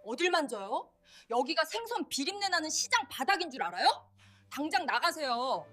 어딜 만져요? 여기가 생선 비린내 나는 시장 바닥인 줄 알아요? 당장 나가세요.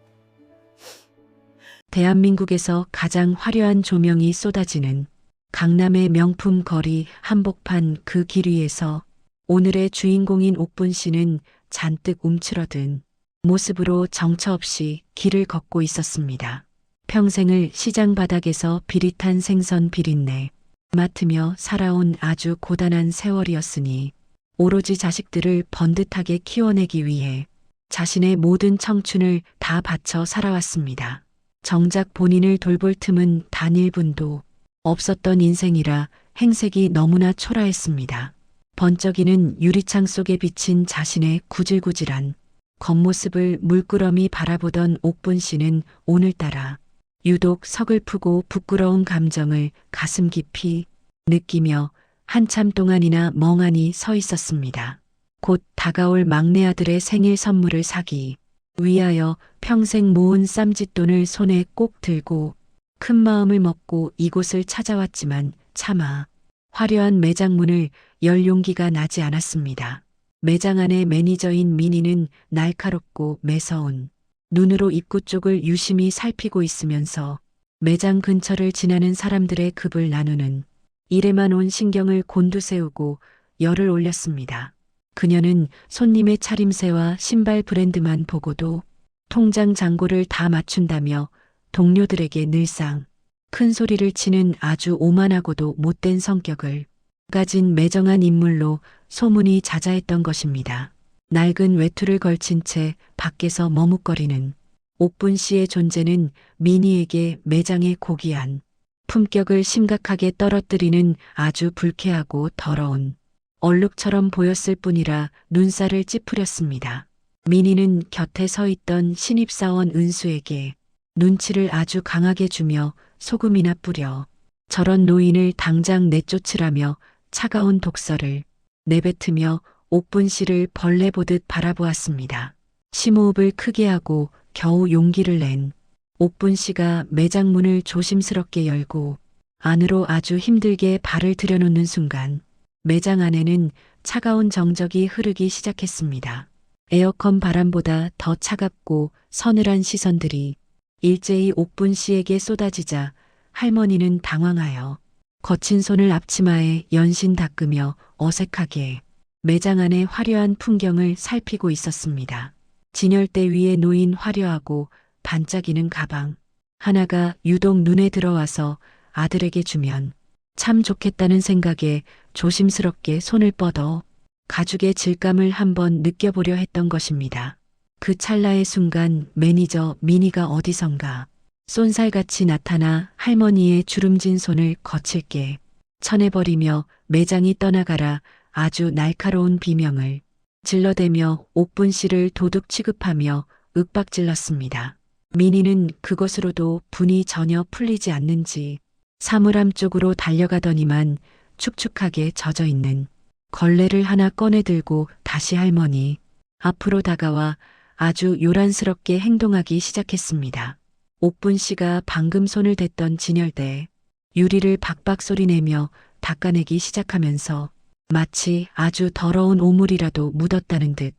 대한민국에서 가장 화려한 조명이 쏟아지는 강남의 명품 거리 한복판 그 길 위에서 오늘의 주인공인 옥분 씨는 잔뜩 움츠러든 모습으로 정처 없이 길을 걷고 있었습니다. 평생을 시장 바닥에서 비릿한 생선 비린내 맡으며 살아온 아주 고단한 세월이었으니 오로지 자식들을 번듯하게 키워내기 위해 자신의 모든 청춘을 다 바쳐 살아왔습니다. 정작 본인을 돌볼 틈은 단 1분도 없었던 인생이라 행색이 너무나 초라했습니다. 번쩍이는 유리창 속에 비친 자신의 구질구질한 겉모습을 물끄러미 바라보던 옥분 씨는 오늘따라 유독 서글프고 부끄러운 감정을 가슴 깊이 느끼며 한참 동안이나 멍하니 서 있었습니다. 곧 다가올 막내 아들의 생일 선물을 사기 위하여 평생 모은 쌈짓돈을 손에 꼭 들고 큰 마음을 먹고 이곳을 찾아왔지만 차마 화려한 매장 문을 열 용기가 나지 않았습니다. 매장 안의 매니저인 민희는 날카롭고 매서운 눈으로 입구 쪽을 유심히 살피고 있으면서 매장 근처를 지나는 사람들의 급을 나누는 일에만 온 신경을 곤두세우고 열을 올렸습니다. 그녀는 손님의 차림새와 신발 브랜드만 보고도 통장 잔고를 다 맞춘다며 동료들에게 늘상 큰 소리를 치는 아주 오만하고도 못된 성격을 가진 매정한 인물로 소문이 자자했던 것입니다. 낡은 외투를 걸친 채 밖에서 머뭇거리는 옥분 씨의 존재는 미니에게 매장의 고귀한 품격을 심각하게 떨어뜨리는 아주 불쾌하고 더러운 얼룩처럼 보였을 뿐이라 눈살을 찌푸렸습니다. 미니는 곁에 서 있던 신입사원 은수에게 눈치를 아주 강하게 주며 소금이나 뿌려 저런 노인을 당장 내쫓으라며 차가운 독설을 내뱉으며 옥분 씨를 벌레 보듯 바라보았습니다. 심호흡을 크게 하고 겨우 용기를 낸 옥분 씨가 매장 문을 조심스럽게 열고 안으로 아주 힘들게 발을 들여놓는 순간 매장 안에는 차가운 정적이 흐르기 시작했습니다. 에어컨 바람보다 더 차갑고 서늘한 시선들이 일제히 옥분 씨에게 쏟아지자 할머니는 당황하여 거친 손을 앞치마에 연신 닦으며 어색하게 매장 안의 화려한 풍경을 살피고 있었습니다. 진열대 위에 놓인 화려하고 반짝이는 가방 하나가 유독 눈에 들어와서 아들에게 주면 참 좋겠다는 생각에 조심스럽게 손을 뻗어 가죽의 질감을 한번 느껴보려 했던 것입니다. 그 찰나의 순간 매니저 미니가 어디선가 쏜살같이 나타나 할머니의 주름진 손을 거칠게 쳐내버리며 매장이 떠나가라 아주 날카로운 비명을 질러대며 옥분 씨를 도둑 취급하며 윽박질렀습니다. 미니는 그것으로도 분이 전혀 풀리지 않는지 사물함 쪽으로 달려가더니만 축축하게 젖어 있는 걸레를 하나 꺼내 들고 다시 할머니 앞으로 다가와 아주 요란스럽게 행동하기 시작했습니다. 옥분 씨가 방금 손을 댔던 진열대에 유리를 박박 소리내며 닦아내기 시작하면서 마치 아주 더러운 오물이라도 묻었다는 듯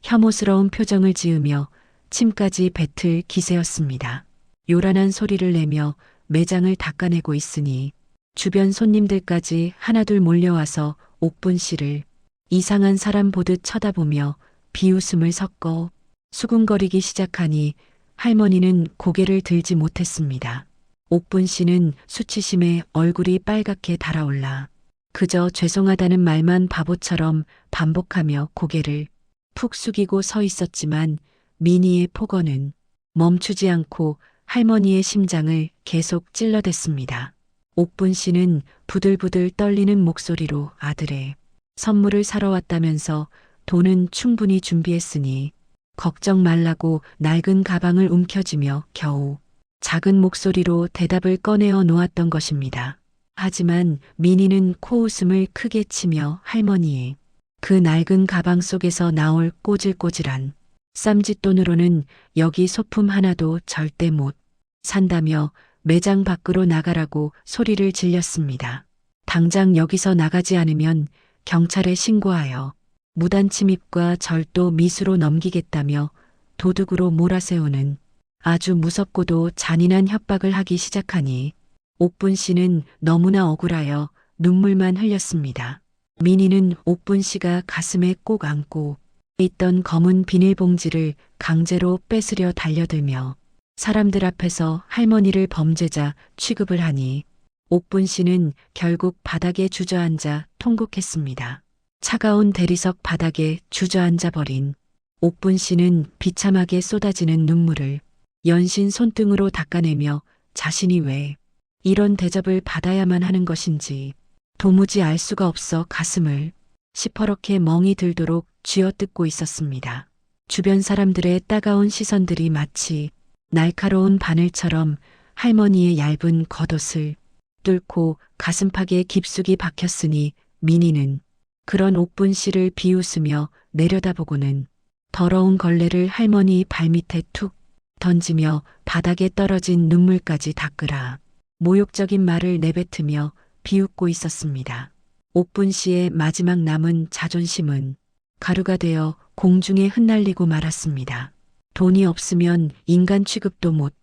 혐오스러운 표정을 지으며 침까지 뱉을 기세였습니다. 요란한 소리를 내며 매장을 닦아내고 있으니 주변 손님들까지 하나둘 몰려와서 옥분 씨를 이상한 사람 보듯 쳐다보며 비웃음을 섞어 수군거리기 시작하니 할머니는 고개를 들지 못했습니다. 옥분 씨는 수치심에 얼굴이 빨갛게 달아올라 그저 죄송하다는 말만 바보처럼 반복하며 고개를 푹 숙이고 서 있었지만 미니의 폭언은 멈추지 않고 할머니의 심장을 계속 찔러댔습니다. 옥분 씨는 부들부들 떨리는 목소리로 아들의 선물을 사러 왔다면서 돈은 충분히 준비했으니 걱정 말라고 낡은 가방을 움켜쥐며 겨우 작은 목소리로 대답을 꺼내어 놓았던 것입니다. 하지만 미니는 코웃음을 크게 치며 할머니의 그 낡은 가방 속에서 나올 꼬질꼬질한 쌈짓돈으로는 여기 소품 하나도 절대 못 산다며 매장 밖으로 나가라고 소리를 질렀습니다. 당장 여기서 나가지 않으면 경찰에 신고하여 무단 침입과 절도 미수로 넘기겠다며 도둑으로 몰아세우는 아주 무섭고도 잔인한 협박을 하기 시작하니 옥분 씨는 너무나 억울하여 눈물만 흘렸습니다. 민희는 옥분 씨가 가슴에 꼭 안고 있던 검은 비닐봉지를 강제로 뺏으려 달려들며 사람들 앞에서 할머니를 범죄자 취급을 하니 옥분 씨는 결국 바닥에 주저앉아 통곡했습니다. 차가운 대리석 바닥에 주저앉아 버린 옥분 씨는 비참하게 쏟아지는 눈물을 연신 손등으로 닦아내며 자신이 왜 이런 대접을 받아야만 하는 것인지 도무지 알 수가 없어 가슴을 시퍼렇게 멍이 들도록 쥐어뜯고 있었습니다. 주변 사람들의 따가운 시선들이 마치 날카로운 바늘처럼 할머니의 얇은 겉옷을 뚫고 가슴팍에 깊숙이 박혔으니 민희는 그런 옥분 씨를 비웃으며 내려다보고는 더러운 걸레를 할머니 발밑에 툭 던지며 바닥에 떨어진 눈물까지 닦으라 모욕적인 말을 내뱉으며 비웃고 있었습니다. 옥분 씨의 마지막 남은 자존심은 가루가 되어 공중에 흩날리고 말았습니다. 돈이 없으면 인간 취급도 못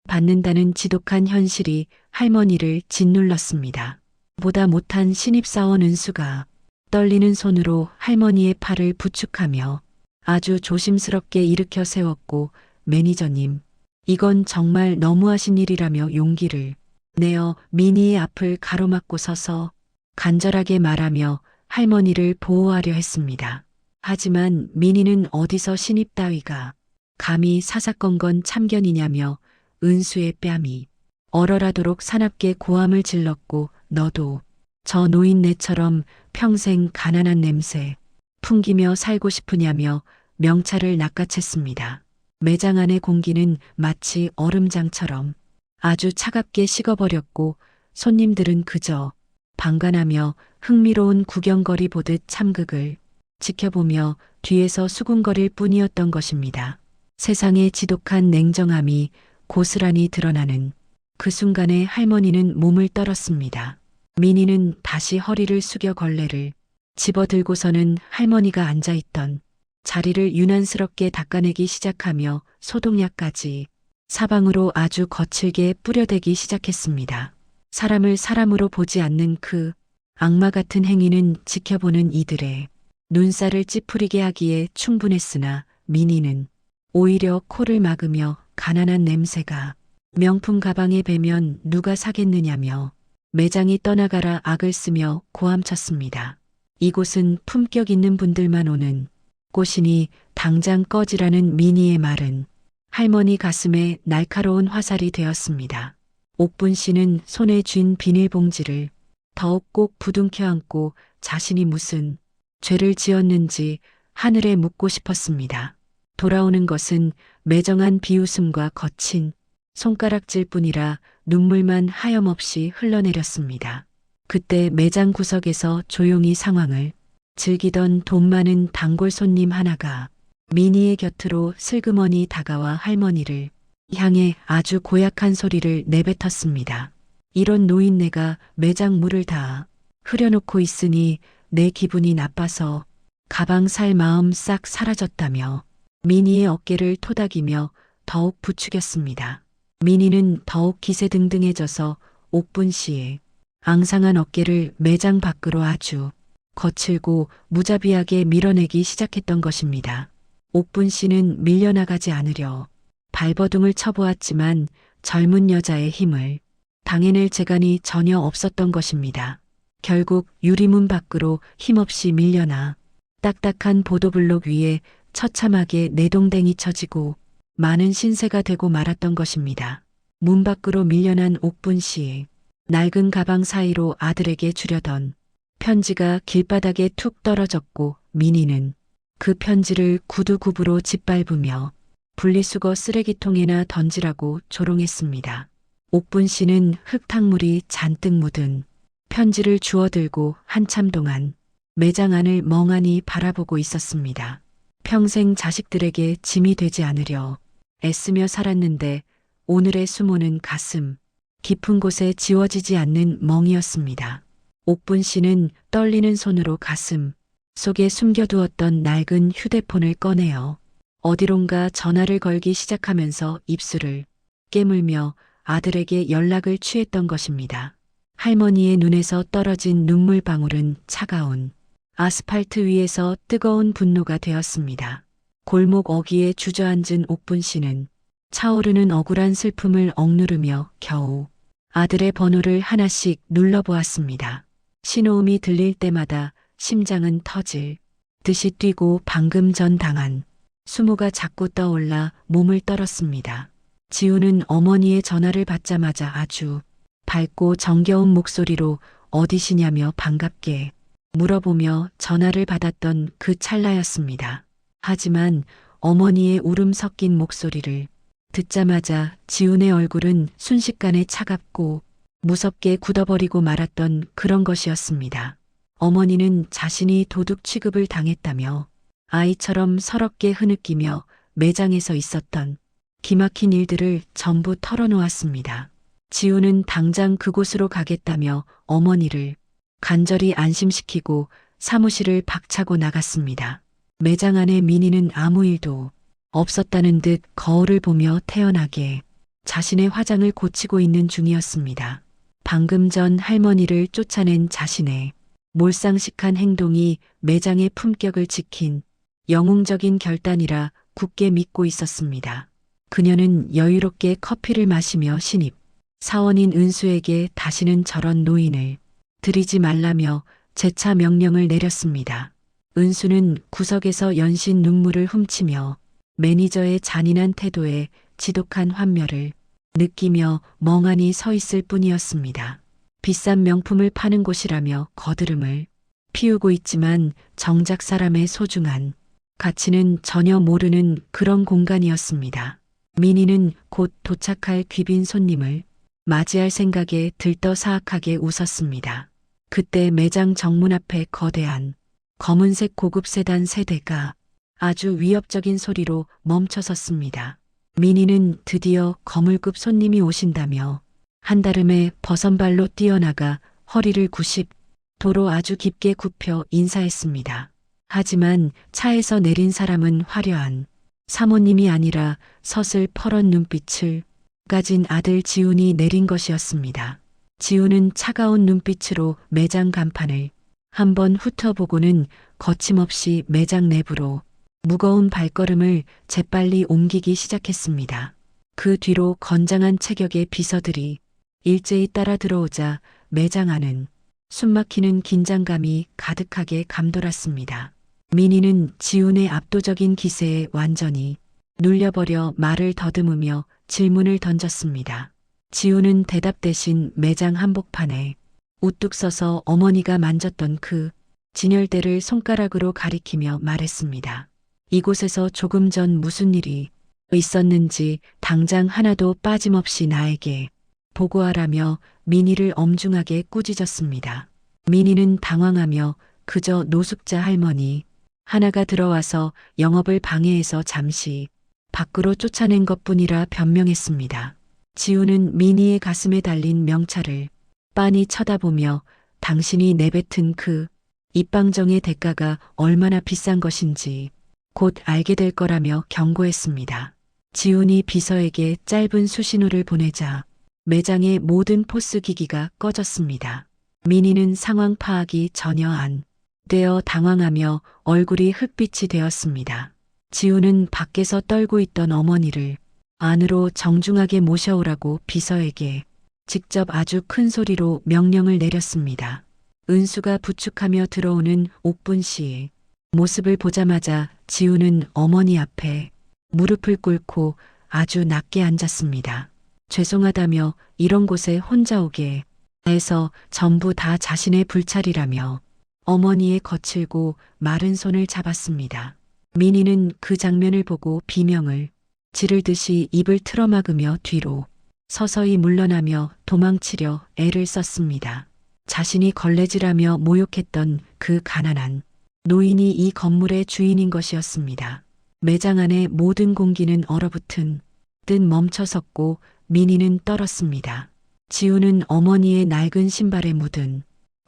받는다는 지독한 현실이 할머니를 짓눌렀습니다. 보다 못한 신입사원 은수가 떨리는 손으로 할머니의 팔을 부축하며 아주 조심스럽게 일으켜 세웠고 매니저님, 이건 정말 너무하신 일이라며 용기를 내어 민희의 앞을 가로막고 서서 간절하게 말하며 할머니를 보호하려 했습니다. 하지만 민희는 어디서 신입 따위가 감히 사사건건 참견이냐며 은수의 뺨이 얼얼하도록 사납게 고함을 질렀고 너도 저 노인네처럼 평생 가난한 냄새 풍기며 살고 싶으냐며 명찰을 낚아챘습니다. 매장 안의 공기는 마치 얼음장처럼 아주 차갑게 식어버렸고 손님들은 그저 방관하며 흥미로운 구경거리 보듯 참극을 지켜보며 뒤에서 수군거릴 뿐이었던 것입니다. 세상의 지독한 냉정함이 고스란히 드러나는 그 순간에 할머니는 몸을 떨었습니다. 민희는 다시 허리를 숙여 걸레를 집어들고서는 할머니가 앉아있던 자리를 유난스럽게 닦아내기 시작하며 소독약까지 사방으로 아주 거칠게 뿌려대기 시작했습니다. 사람을 사람으로 보지 않는 그 악마 같은 행위는 지켜보는 이들의 눈살을 찌푸리게 하기에 충분했으나 민희는 오히려 코를 막으며 가난한 냄새가 명품 가방에 배면 누가 사겠느냐며 매장이 떠나가라 악을 쓰며 고함쳤습니다. 이곳은 품격 있는 분들만 오는 곳이니 당장 꺼지라는 민희의 말은 할머니 가슴에 날카로운 화살이 되었습니다. 옥분 씨는 손에 쥔 비닐봉지를 더욱 꼭 부둥켜 안고 자신이 무슨 죄를 지었는지 하늘에 묻고 싶었습니다. 돌아오는 것은 매정한 비웃음과 거친 손가락질 뿐이라 눈물만 하염없이 흘러내렸습니다. 그때 매장 구석에서 조용히 상황을 즐기던 돈 많은 단골 손님 하나가 민희의 곁으로 슬그머니 다가와 할머니를 향해 아주 고약한 소리를 내뱉었습니다. 이런 노인네가 매장 문을 다 흐려놓고 있으니 내 기분이 나빠서 가방 살 마음 싹 사라졌다며 민희의 어깨를 토닥이며 더욱 부추겼습니다. 민희는 더욱 기세등등해져서 옥분 씨의 앙상한 어깨를 매장 밖으로 아주 거칠고 무자비하게 밀어내기 시작했던 것입니다. 옥분 씨는 밀려나가지 않으려 발버둥을 쳐보았지만 젊은 여자의 힘을 당해낼 재간이 전혀 없었던 것입니다. 결국 유리문 밖으로 힘없이 밀려나 딱딱한 보도블록 위에 처참하게 내동댕이 쳐지고 많은 신세가 되고 말았던 것입니다. 문 밖으로 밀려난 옥분 씨, 낡은 가방 사이로 아들에게 주려던 편지가 길바닥에 툭 떨어졌고 민희는 그 편지를 구두굽으로 짓밟으며 분리수거 쓰레기통에나 던지라고 조롱했습니다. 옥분 씨는 흙탕물이 잔뜩 묻은 편지를 주워들고 한참 동안 매장 안을 멍하니 바라보고 있었습니다. 평생 자식들에게 짐이 되지 않으려 애쓰며 살았는데 오늘의 수모는 가슴 깊은 곳에 지워지지 않는 멍이었습니다. 옥분 씨는 떨리는 손으로 가슴 속에 숨겨두었던 낡은 휴대폰을 꺼내어 어디론가 전화를 걸기 시작하면서 입술을 깨물며 아들에게 연락을 취했던 것입니다. 할머니의 눈에서 떨어진 눈물방울은 차가운 아스팔트 위에서 뜨거운 분노가 되었습니다. 골목 어귀에 주저앉은 옥분 씨는 차오르는 억울한 슬픔을 억누르며 겨우 아들의 번호를 하나씩 눌러보았습니다. 신호음이 들릴 때마다 심장은 터질 듯이 뛰고 방금 전 당한 수모가 자꾸 떠올라 몸을 떨었습니다. 지우는 어머니의 전화를 받자마자 아주 밝고 정겨운 목소리로 어디시냐며 반갑게 물어보며 전화를 받았던 그 찰나였습니다. 하지만 어머니의 울음 섞인 목소리를 듣자마자 지훈의 얼굴은 순식간에 차갑고 무섭게 굳어버리고 말았던 그런 것이었습니다. 어머니는 자신이 도둑 취급을 당했다며 아이처럼 서럽게 흐느끼며 매장에서 있었던 기막힌 일들을 전부 털어놓았습니다. 지훈은 당장 그곳으로 가겠다며 어머니를 간절히 안심시키고 사무실을 박차고 나갔습니다. 매장 안에 민희는 아무 일도 없었다는 듯 거울을 보며 태연하게 자신의 화장을 고치고 있는 중이었습니다. 방금 전 할머니를 쫓아낸 자신의 몰상식한 행동이 매장의 품격을 지킨 영웅적인 결단이라 굳게 믿고 있었습니다. 그녀는 여유롭게 커피를 마시며 신입 사원인 은수에게 다시는 저런 노인을 들이지 말라며 재차 명령을 내렸습니다. 은수는 구석에서 연신 눈물을 훔치며 매니저의 잔인한 태도에 지독한 환멸을 느끼며 멍하니 서 있을 뿐이었습니다. 비싼 명품을 파는 곳이라며 거드름을 피우고 있지만 정작 사람의 소중한 가치는 전혀 모르는 그런 공간이었습니다. 민희는 곧 도착할 귀빈 손님을 맞이할 생각에 들떠 사악하게 웃었습니다. 그때 매장 정문 앞에 거대한 검은색 고급 세단 세 대가 아주 위협적인 소리로 멈춰섰습니다. 민희는 드디어 거물급 손님이 오신다며 한달음에 버선발로 뛰어나가 허리를 90도로 아주 깊게 굽혀 인사했습니다. 하지만 차에서 내린 사람은 화려한 사모님이 아니라 서슬 퍼런 눈빛을 가진 아들 지훈이 내린 것이었습니다. 지훈은 차가운 눈빛으로 매장 간판을 한번 훑어보고는 거침없이 매장 내부로 무거운 발걸음을 재빨리 옮기기 시작했습니다. 그 뒤로 건장한 체격의 비서들이 일제히 따라 들어오자 매장 안은 숨막히는 긴장감이 가득하게 감돌았습니다. 민희는 지훈의 압도적인 기세에 완전히 눌려버려 말을 더듬으며 질문을 던졌습니다. 지훈은 대답 대신 매장 한복판에 우뚝 서서 어머니가 만졌던 그 진열대를 손가락으로 가리키며 말했습니다. 이곳에서 조금 전 무슨 일이 있었는지 당장 하나도 빠짐없이 나에게 보고하라며 민희를 엄중하게 꾸짖었습니다. 민희는 당황하며 그저 노숙자 할머니 하나가 들어와서 영업을 방해해서 잠시 밖으로 쫓아낸 것뿐이라 변명했습니다. 지훈은 민희의 가슴에 달린 명찰을 빤히 쳐다보며 당신이 내뱉은 그 입방정의 대가가 얼마나 비싼 것인지 곧 알게 될 거라며 경고했습니다. 지훈이 비서에게 짧은 수신호를 보내자 매장의 모든 포스 기기가 꺼졌습니다. 민희는 상황 파악이 전혀 안 되어 당황하며 얼굴이 흑빛이 되었습니다. 지훈은 밖에서 떨고 있던 어머니를 안으로 정중하게 모셔오라고 비서에게 직접 아주 큰 소리로 명령을 내렸습니다. 은수가 부축하며 들어오는 옥분 씨의 모습을 보자마자 지훈은 어머니 앞에 무릎을 꿇고 아주 낮게 앉았습니다. 죄송하다며 이런 곳에 혼자 오게 해서 전부 다 자신의 불찰이라며 어머니의 거칠고 마른 손을 잡았습니다. 민희는 그 장면을 보고 비명을 지를 듯이 입을 틀어막으며 뒤로 서서히 물러나며 도망치려 애를 썼습니다. 자신이 걸레질하며 모욕했던 그 가난한 노인이 이 건물의 주인인 것이었습니다. 매장 안의 모든 공기는 얼어붙은 듯 멈춰섰고 민희는 떨었습니다. 지훈은 어머니의 낡은 신발에 묻은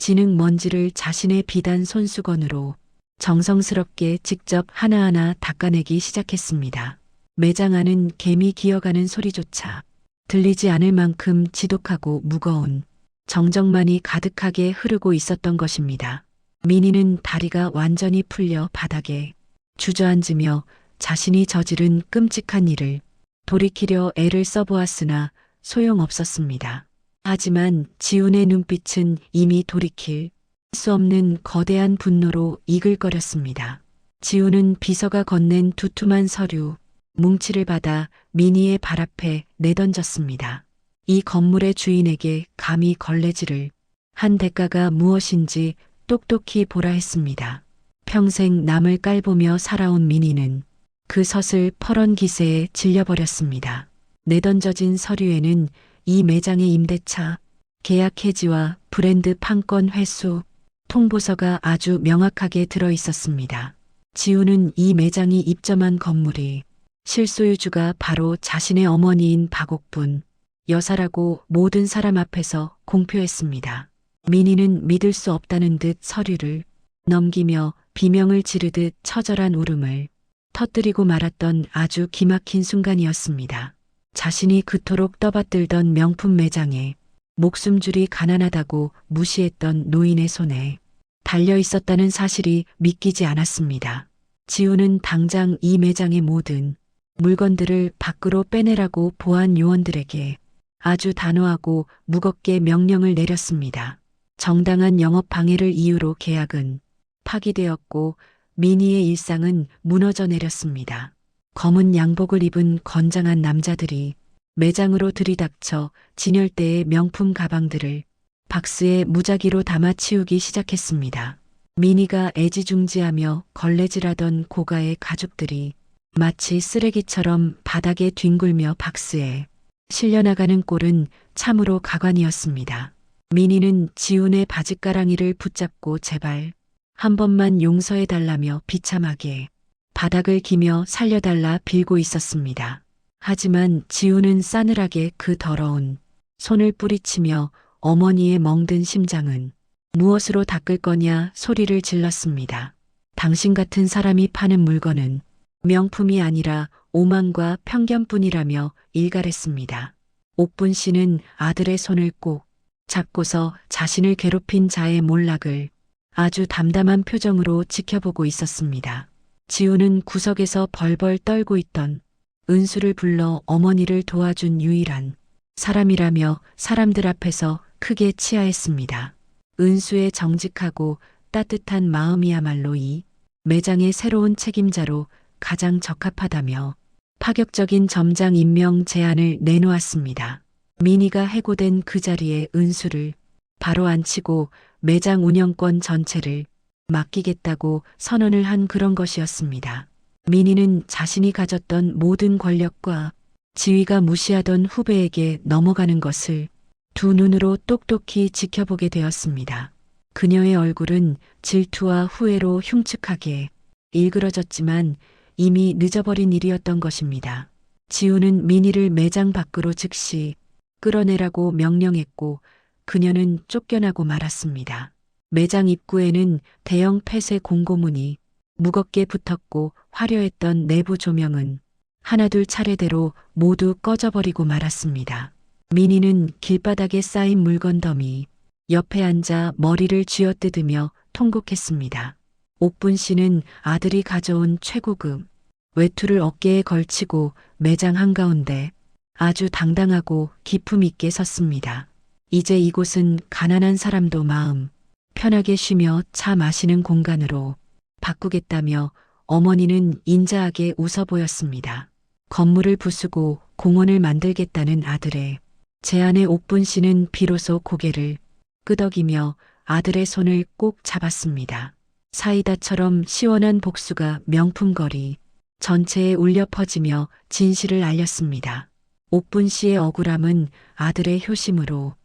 진흙 먼지를 자신의 비단 손수건으로 정성스럽게 직접 하나하나 닦아내기 시작했습니다. 매장 안은 개미 기어가는 소리조차 들리지 않을 만큼 지독하고 무거운 정적만이 가득하게 흐르고 있었던 것입니다. 민희는 다리가 완전히 풀려 바닥에 주저앉으며 자신이 저지른 끔찍한 일을 돌이키려 애를 써보았으나 소용없었습니다. 하지만 지훈의 눈빛은 이미 돌이킬 수 없는 거대한 분노로 이글거렸습니다. 지훈은 비서가 건넨 두툼한 서류, 뭉치를 받아 민희의 발 앞에 내던졌습니다. 이 건물의 주인에게 감히 걸레질을 한 대가가 무엇인지 똑똑히 보라 했습니다. 평생 남을 깔보며 살아온 민희는 그 서슬 퍼런 기세에 질려버렸습니다. 내던져진 서류에는 이 매장의 임대차, 계약 해지와 브랜드 판권 회수, 통보서가 아주 명확하게 들어 있었습니다. 지훈은 이 매장이 입점한 건물이 실소유주가 바로 자신의 어머니인 박옥분 여사라고 모든 사람 앞에서 공표했습니다. 민희는 믿을 수 없다는 듯 서류를 넘기며 비명을 지르듯 처절한 울음을 터뜨리고 말았던 아주 기막힌 순간이었습니다. 자신이 그토록 떠받들던 명품 매장에 목숨줄이 가난하다고 무시했던 노인의 손에 달려 있었다는 사실이 믿기지 않았습니다. 지훈은 당장 이 매장의 모든 물건들을 밖으로 빼내라고 보안 요원들에게 아주 단호하고 무겁게 명령을 내렸습니다. 정당한 영업 방해를 이유로 계약은 파기되었고 민희의 일상은 무너져 내렸습니다. 검은 양복을 입은 건장한 남자들이 매장으로 들이닥쳐 진열대의 명품 가방들을 박스에 무작위로 담아 치우기 시작했습니다. 민희가 애지중지하며 걸레질하던 고가의 가죽들이 마치 쓰레기처럼 바닥에 뒹굴며 박스에 실려나가는 꼴은 참으로 가관이었습니다. 민희는 지훈의 바짓가랑이를 붙잡고 제발 한 번만 용서해달라며 비참하게 바닥을 기며 살려달라 빌고 있었습니다. 하지만 지훈은 싸늘하게 그 더러운 손을 뿌리치며 어머니의 멍든 심장은 무엇으로 닦을 거냐 소리를 질렀습니다. 당신 같은 사람이 파는 물건은 명품이 아니라 오만과 편견뿐이라며 일갈했습니다. 옥분 씨는 아들의 손을 꼭 잡고서 자신을 괴롭힌 자의 몰락을 아주 담담한 표정으로 지켜보고 있었습니다. 지훈은 구석에서 벌벌 떨고 있던 은수를 불러 어머니를 도와준 유일한 사람이라며 사람들 앞에서 크게 치하했습니다. 은수의 정직하고 따뜻한 마음이야말로 이 매장의 새로운 책임자로 가장 적합하다며 파격적인 점장 임명 제안을 내놓았습니다. 민희가 해고된 그 자리에 은수를 바로 앉히고 매장 운영권 전체를 맡기겠다고 선언을 한 그런 것이었습니다. 민희는 자신이 가졌던 모든 권력과 지위가 무시하던 후배에게 넘어가는 것을 두 눈으로 똑똑히 지켜보게 되었습니다. 그녀의 얼굴은 질투와 후회로 흉측하게 일그러졌지만 이미 늦어버린 일이었던 것입니다. 지훈은 민희를 매장 밖으로 즉시 끌어내라고 명령했고 그녀는 쫓겨나고 말았습니다. 매장 입구에는 대형 폐쇄 공고문이 무겁게 붙었고 화려했던 내부 조명은 하나둘 차례대로 모두 꺼져버리고 말았습니다. 민희는 길바닥에 쌓인 물건 더미 옆에 앉아 머리를 쥐어뜯으며 통곡했습니다. 옥분 씨는 아들이 가져온 최고급 외투를 어깨에 걸치고 매장 한가운데 아주 당당하고 기품 있게 섰습니다. 이제 이곳은 가난한 사람도 마음 편하게 쉬며 차 마시는 공간으로 바꾸겠다며 어머니는 인자하게 웃어 보였습니다. 건물을 부수고 공원을 만들겠다는 아들의 제안에 옥분 씨는 비로소 고개를 끄덕이며 아들의 손을 꼭 잡았습니다. 사이다처럼 시원한 복수가 명품거리 전체에 울려 퍼지며 진실을 알렸습니다. 옥분 씨의 억울함은 아들의 효심으로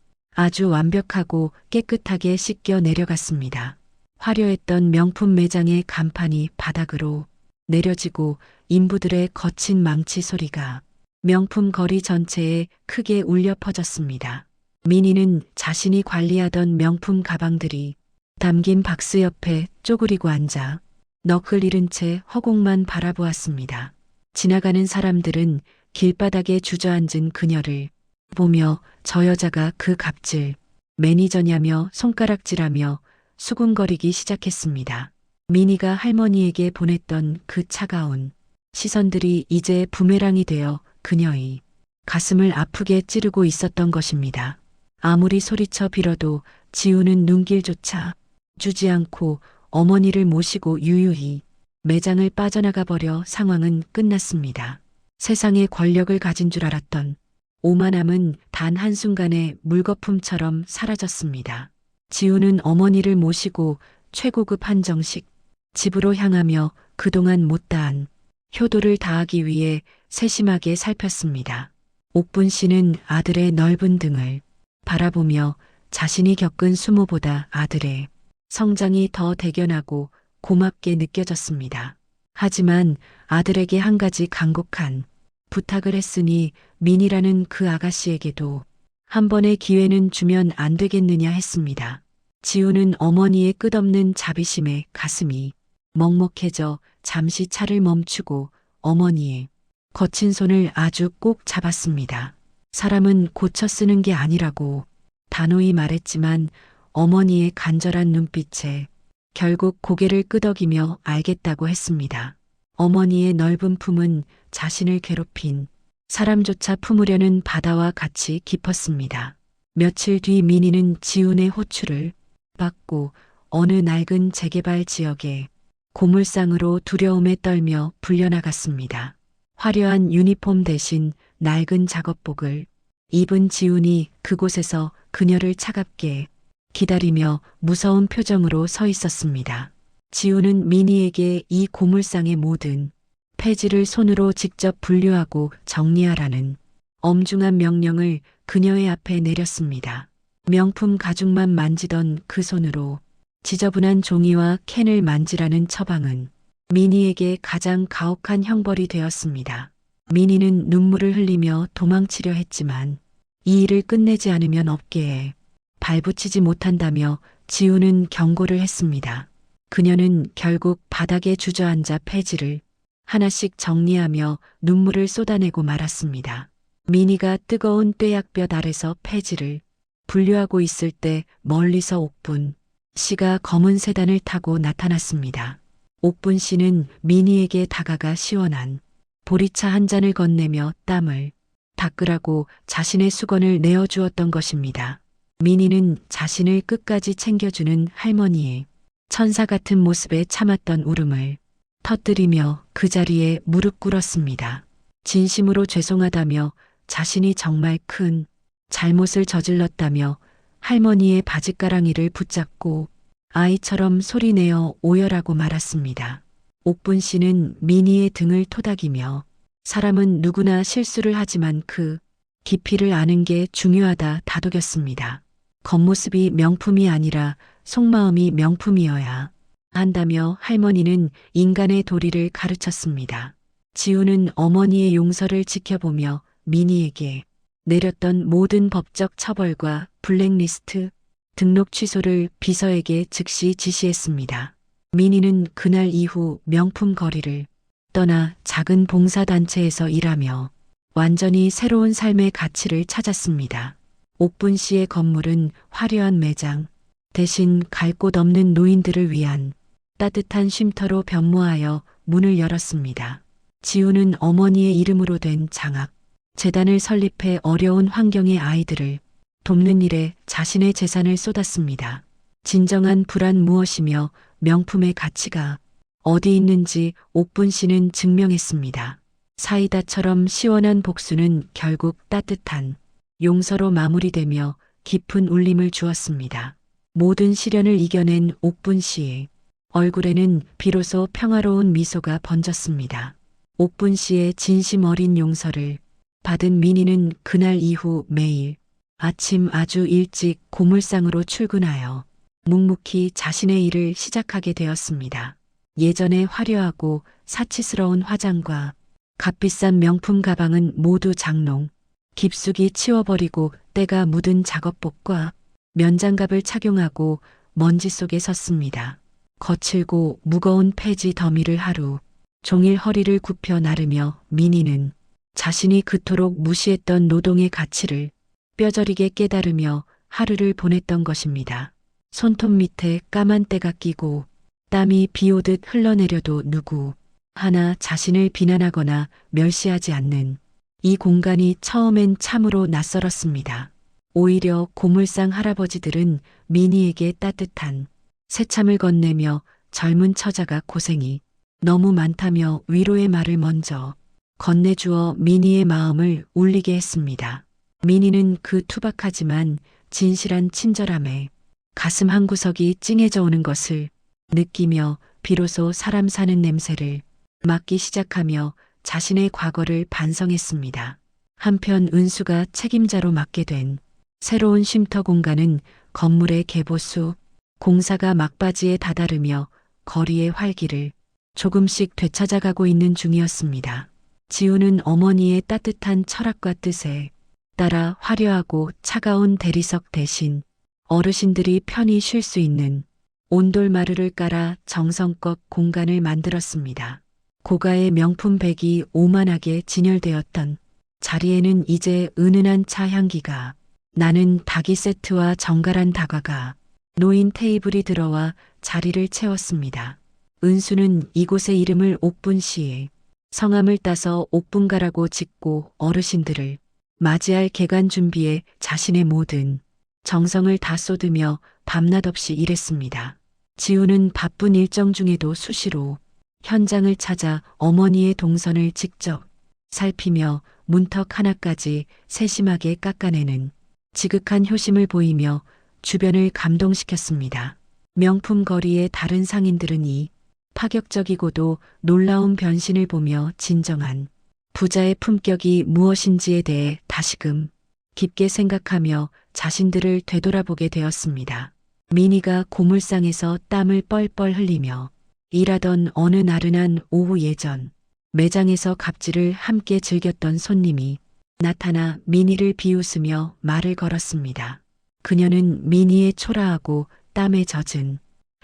아주 완벽하고 깨끗하게 씻겨 내려갔습니다. 화려했던 명품 매장의 간판이 바닥으로 내려지고 인부들의 거친 망치 소리가 명품 거리 전체에 크게 울려 퍼졌습니다. 민희는 자신이 관리하던 명품 가방들이 담긴 박스 옆에 쪼그리고 앉아 너클 잃은 채 허공만 바라보았습니다. 지나가는 사람들은 길바닥에 주저앉은 그녀를 보며 저 여자가 그 갑질 매니저냐며 손가락질하며 수군거리기 시작했습니다. 민희가 할머니에게 보냈던 그 차가운 시선들이 이제 부메랑이 되어 그녀의 가슴을 아프게 찌르고 있었던 것입니다. 아무리 소리쳐 빌어도 지우는 눈길조차 주지 않고 어머니를 모시고 유유히 매장을 빠져나가 버려 상황은 끝났습니다. 세상에 권력을 가진 줄 알았던 오만함은 단 한순간에 물거품처럼 사라졌습니다. 지우는 어머니를 모시고 최고급 한정식 집으로 향하며 그동안 못다한 효도를 다하기 위해 세심하게 살폈습니다. 옥분 씨는 아들의 넓은 등을 바라보며 자신이 겪은 수모보다 아들의 성장이 더 대견하고 고맙게 느껴졌습니다. 하지만 아들에게 한 가지 간곡한 부탁을 했으니 민이라는 그 아가씨에게도 한 번의 기회는 주면 안 되겠느냐 했습니다. 지우는 어머니의 끝없는 자비심에 가슴이 먹먹해져 잠시 차를 멈추고 어머니의 거친 손을 아주 꼭 잡았습니다. 사람은 고쳐 쓰는 게 아니라고 단호히 말했지만 어머니의 간절한 눈빛에 결국 고개를 끄덕이며 알겠다고 했습니다. 어머니의 넓은 품은 자신을 괴롭힌 사람조차 품으려는 바다와 같이 깊었습니다. 며칠 뒤 민희는 지훈의 호출을 받고 어느 낡은 재개발 지역에 고물상으로 두려움에 떨며 불려나갔습니다. 화려한 유니폼 대신 낡은 작업복을 입은 지훈이 그곳에서 그녀를 차갑게 기다리며 무서운 표정으로 서 있었습니다. 지훈은 민희에게 이 고물상의 모든 폐지를 손으로 직접 분류하고 정리하라는 엄중한 명령을 그녀의 앞에 내렸습니다. 명품 가죽만 만지던 그 손으로 지저분한 종이와 캔을 만지라는 처방은 민희에게 가장 가혹한 형벌이 되었습니다. 민희는 눈물을 흘리며 도망치려 했지만 이 일을 끝내지 않으면 업계에 발붙이지 못한다며 지우는 경고를 했습니다. 그녀는 결국 바닥에 주저앉아 폐지를 하나씩 정리하며 눈물을 쏟아내고 말았습니다. 민희가 뜨거운 뙤약볕 아래서 폐지를 분류하고 있을 때 멀리서 옥분 씨가 검은 세단을 타고 나타났습니다. 옥분 씨는 민희에게 다가가 시원한 보리차 한 잔을 건네며 땀을 닦으라고 자신의 수건을 내어주었던 것입니다. 민희는 자신을 끝까지 챙겨주는 할머니의 천사 같은 모습에 참았던 울음을 터뜨리며 그 자리에 무릎 꿇었습니다. 진심으로 죄송하다며 자신이 정말 큰 잘못을 저질렀다며 할머니의 바짓가랑이를 붙잡고 아이처럼 소리내어 오열하고 말았습니다. 옥분 씨는 민희의 등을 토닥이며 사람은 누구나 실수를 하지만 그 깊이를 아는 게 중요하다 다독였습니다. 겉모습이 명품이 아니라 속마음이 명품이어야 한다며 할머니는 인간의 도리를 가르쳤습니다. 지우는 어머니의 용서를 지켜보며 민희에게 내렸던 모든 법적 처벌과 블랙리스트 등록 취소를 비서에게 즉시 지시했습니다. 민희는 그날 이후 명품 거리를 떠나 작은 봉사단체에서 일하며 완전히 새로운 삶의 가치를 찾았습니다. 옥분 씨의 건물은 화려한 매장 대신 갈 곳 없는 노인들을 위한 따뜻한 쉼터로 변모하여 문을 열었습니다. 지우는 어머니의 이름으로 된 장학 재단을 설립해 어려운 환경의 아이들을 돕는 일에 자신의 재산을 쏟았습니다. 진정한 불안 무엇이며 명품의 가치가 어디 있는지 옥분 씨는 증명했습니다. 사이다처럼 시원한 복수는 결국 따뜻한 용서로 마무리되며 깊은 울림을 주었습니다. 모든 시련을 이겨낸 옥분 씨의 얼굴에는 비로소 평화로운 미소가 번졌습니다. 옥분 씨의 진심 어린 용서를 받은 민희는 그날 이후 매일 아침 아주 일찍 고물상으로 출근하여 묵묵히 자신의 일을 시작하게 되었습니다. 예전에 화려하고 사치스러운 화장과 값비싼 명품 가방은 모두 장롱 깊숙이 치워버리고 때가 묻은 작업복과 면장갑을 착용하고 먼지 속에 섰습니다. 거칠고 무거운 폐지 더미를 하루 종일 허리를 굽혀 나르며 민희는 자신이 그토록 무시했던 노동의 가치를 뼈저리게 깨달으며 하루를 보냈던 것입니다. 손톱 밑에 까만 때가 끼고 땀이 비 오듯 흘러내려도 누구 하나 자신을 비난하거나 멸시하지 않는 이 공간이 처음엔 참으로 낯설었습니다. 오히려 고물상 할아버지들은 민희에게 따뜻한 새참을 건네며 젊은 처자가 고생이 너무 많다며 위로의 말을 먼저 건네주어 민희의 마음을 울리게 했습니다. 민희는 그 투박하지만 진실한 친절함에 가슴 한구석이 찡해져 오는 것을 느끼며 비로소 사람 사는 냄새를 맡기 시작하며 자신의 과거를 반성했습니다. 한편 은수가 책임자로 맡게 된 새로운 쉼터 공간은 건물의 개보수, 공사가 막바지에 다다르며 거리의 활기를 조금씩 되찾아가고 있는 중이었습니다. 지우는 어머니의 따뜻한 철학과 뜻에 따라 화려하고 차가운 대리석 대신 어르신들이 편히 쉴 수 있는 온돌마루를 깔아 정성껏 공간을 만들었습니다. 고가의 명품 백이 오만하게 진열되었던 자리에는 이제 은은한 차 향기가 나는 닭이 세트와 정갈한 다과가 놓인 테이블이 들어와 자리를 채웠습니다. 은수는 이곳의 이름을 옥분시에 성함을 따서 옥분가라고 짓고 어르신들을 맞이할 개관 준비에 자신의 모든 정성을 다 쏟으며 밤낮 없이 일했습니다. 지우는 바쁜 일정 중에도 수시로 현장을 찾아 어머니의 동선을 직접 살피며 문턱 하나까지 세심하게 깎아내는 지극한 효심을 보이며 주변을 감동시켰습니다. 명품 거리의 다른 상인들은 이 파격적이고도 놀라운 변신을 보며 진정한 부자의 품격이 무엇인지에 대해 다시금 깊게 생각하며 자신들을 되돌아보게 되었습니다. 민희가 고물상에서 땀을 뻘뻘 흘리며 일하던 어느 나른한 오후 예전 매장에서 갑질을 함께 즐겼던 손님이 나타나 민희를 비웃으며 말을 걸었습니다. 그녀는 민희의 초라하고 땀에 젖은